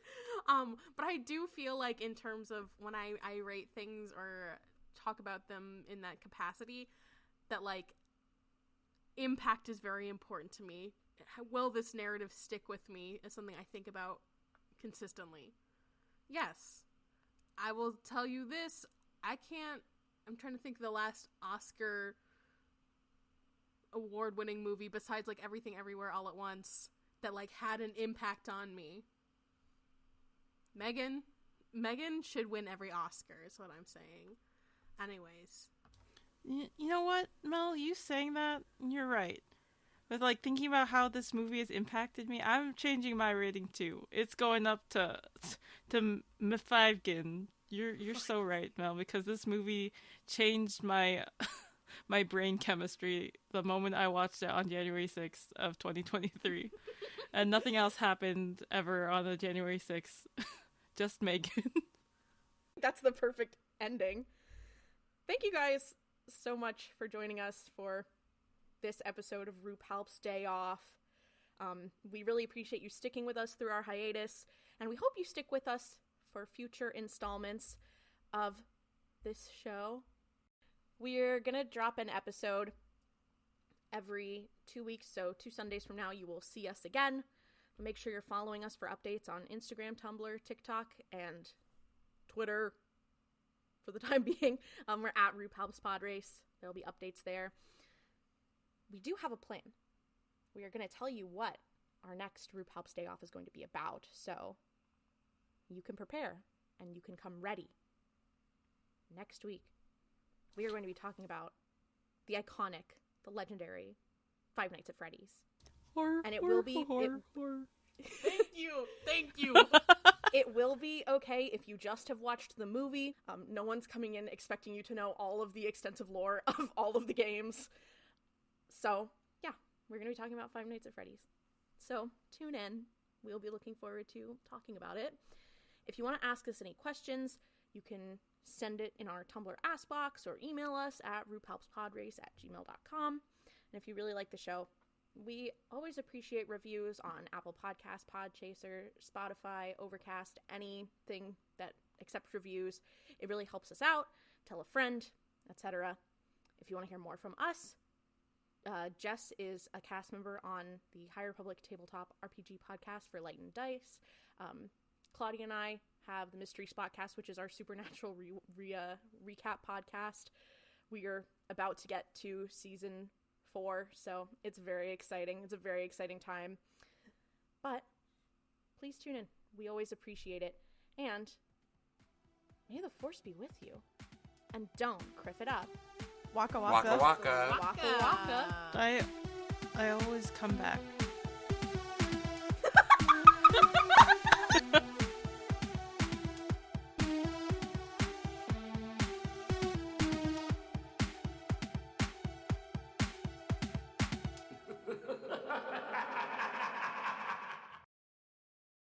But I do feel like in terms of when I rate things or talk about them in that capacity, that like impact is very important to me. Will this narrative stick with me is something I think about consistently. Yes. I will tell you this. I'm trying to think of the last Oscar award-winning movie besides like Everything Everywhere All at Once that like had an impact on me. MAgen should win every Oscar is what I'm saying. Anyways. You know what, Mel? You saying that, you're right. But like thinking about how this movie has impacted me, I'm changing my rating too. It's going up to M3gan. You're so right, Mel, because this movie changed my my brain chemistry the moment I watched it on January 6th of 2023. And nothing else happened ever on the January 6th. Just MAgen. That's the perfect ending. Thank you guys so much for joining us for this episode of RuPalp's Day Off. We really appreciate you sticking with us through our hiatus, and we hope you stick with us for future installments of this show. We're gonna drop an episode every 2 weeks, so 2 Sundays from now you will see us again. Make sure you're following us for updates on Instagram, Tumblr, TikTok, and Twitter for the time being. We're at RuPalp's Pod Race. There'll be updates there. We do have a plan. We are going to tell you what our next RuPalp's Day Off is going to be about, so you can prepare and you can come ready. Next week, we are going to be talking about the iconic, the legendary Five Nights at Freddy's. Horror, and it will be horror. Thank you. It will be okay if you just have watched the movie. No one's coming in expecting you to know all of the extensive lore of all of the games. So, yeah, we're going to be talking about Five Nights at Freddy's. So, tune in. We'll be looking forward to talking about it. If you want to ask us any questions, you can send it in our Tumblr Ask Box or email us at rupalpspodrace@gmail.com. And if you really like the show, we always appreciate reviews on Apple Podcasts, Podchaser, Spotify, Overcast, anything that accepts reviews. It really helps us out. Tell a friend, etc. If you want to hear more from us, Jess is a cast member on the High Republic Tabletop RPG podcast for Light and Dice. Claudia and I have the Mystery Spotcast, which is our Supernatural recap podcast. We are about to get to season 4, so it's very exciting. It's a very exciting time. But please tune in. We always appreciate it. And may the Force be with you. And don't kriff it up. Waka waka. Waka waka. Waka waka. I always come back.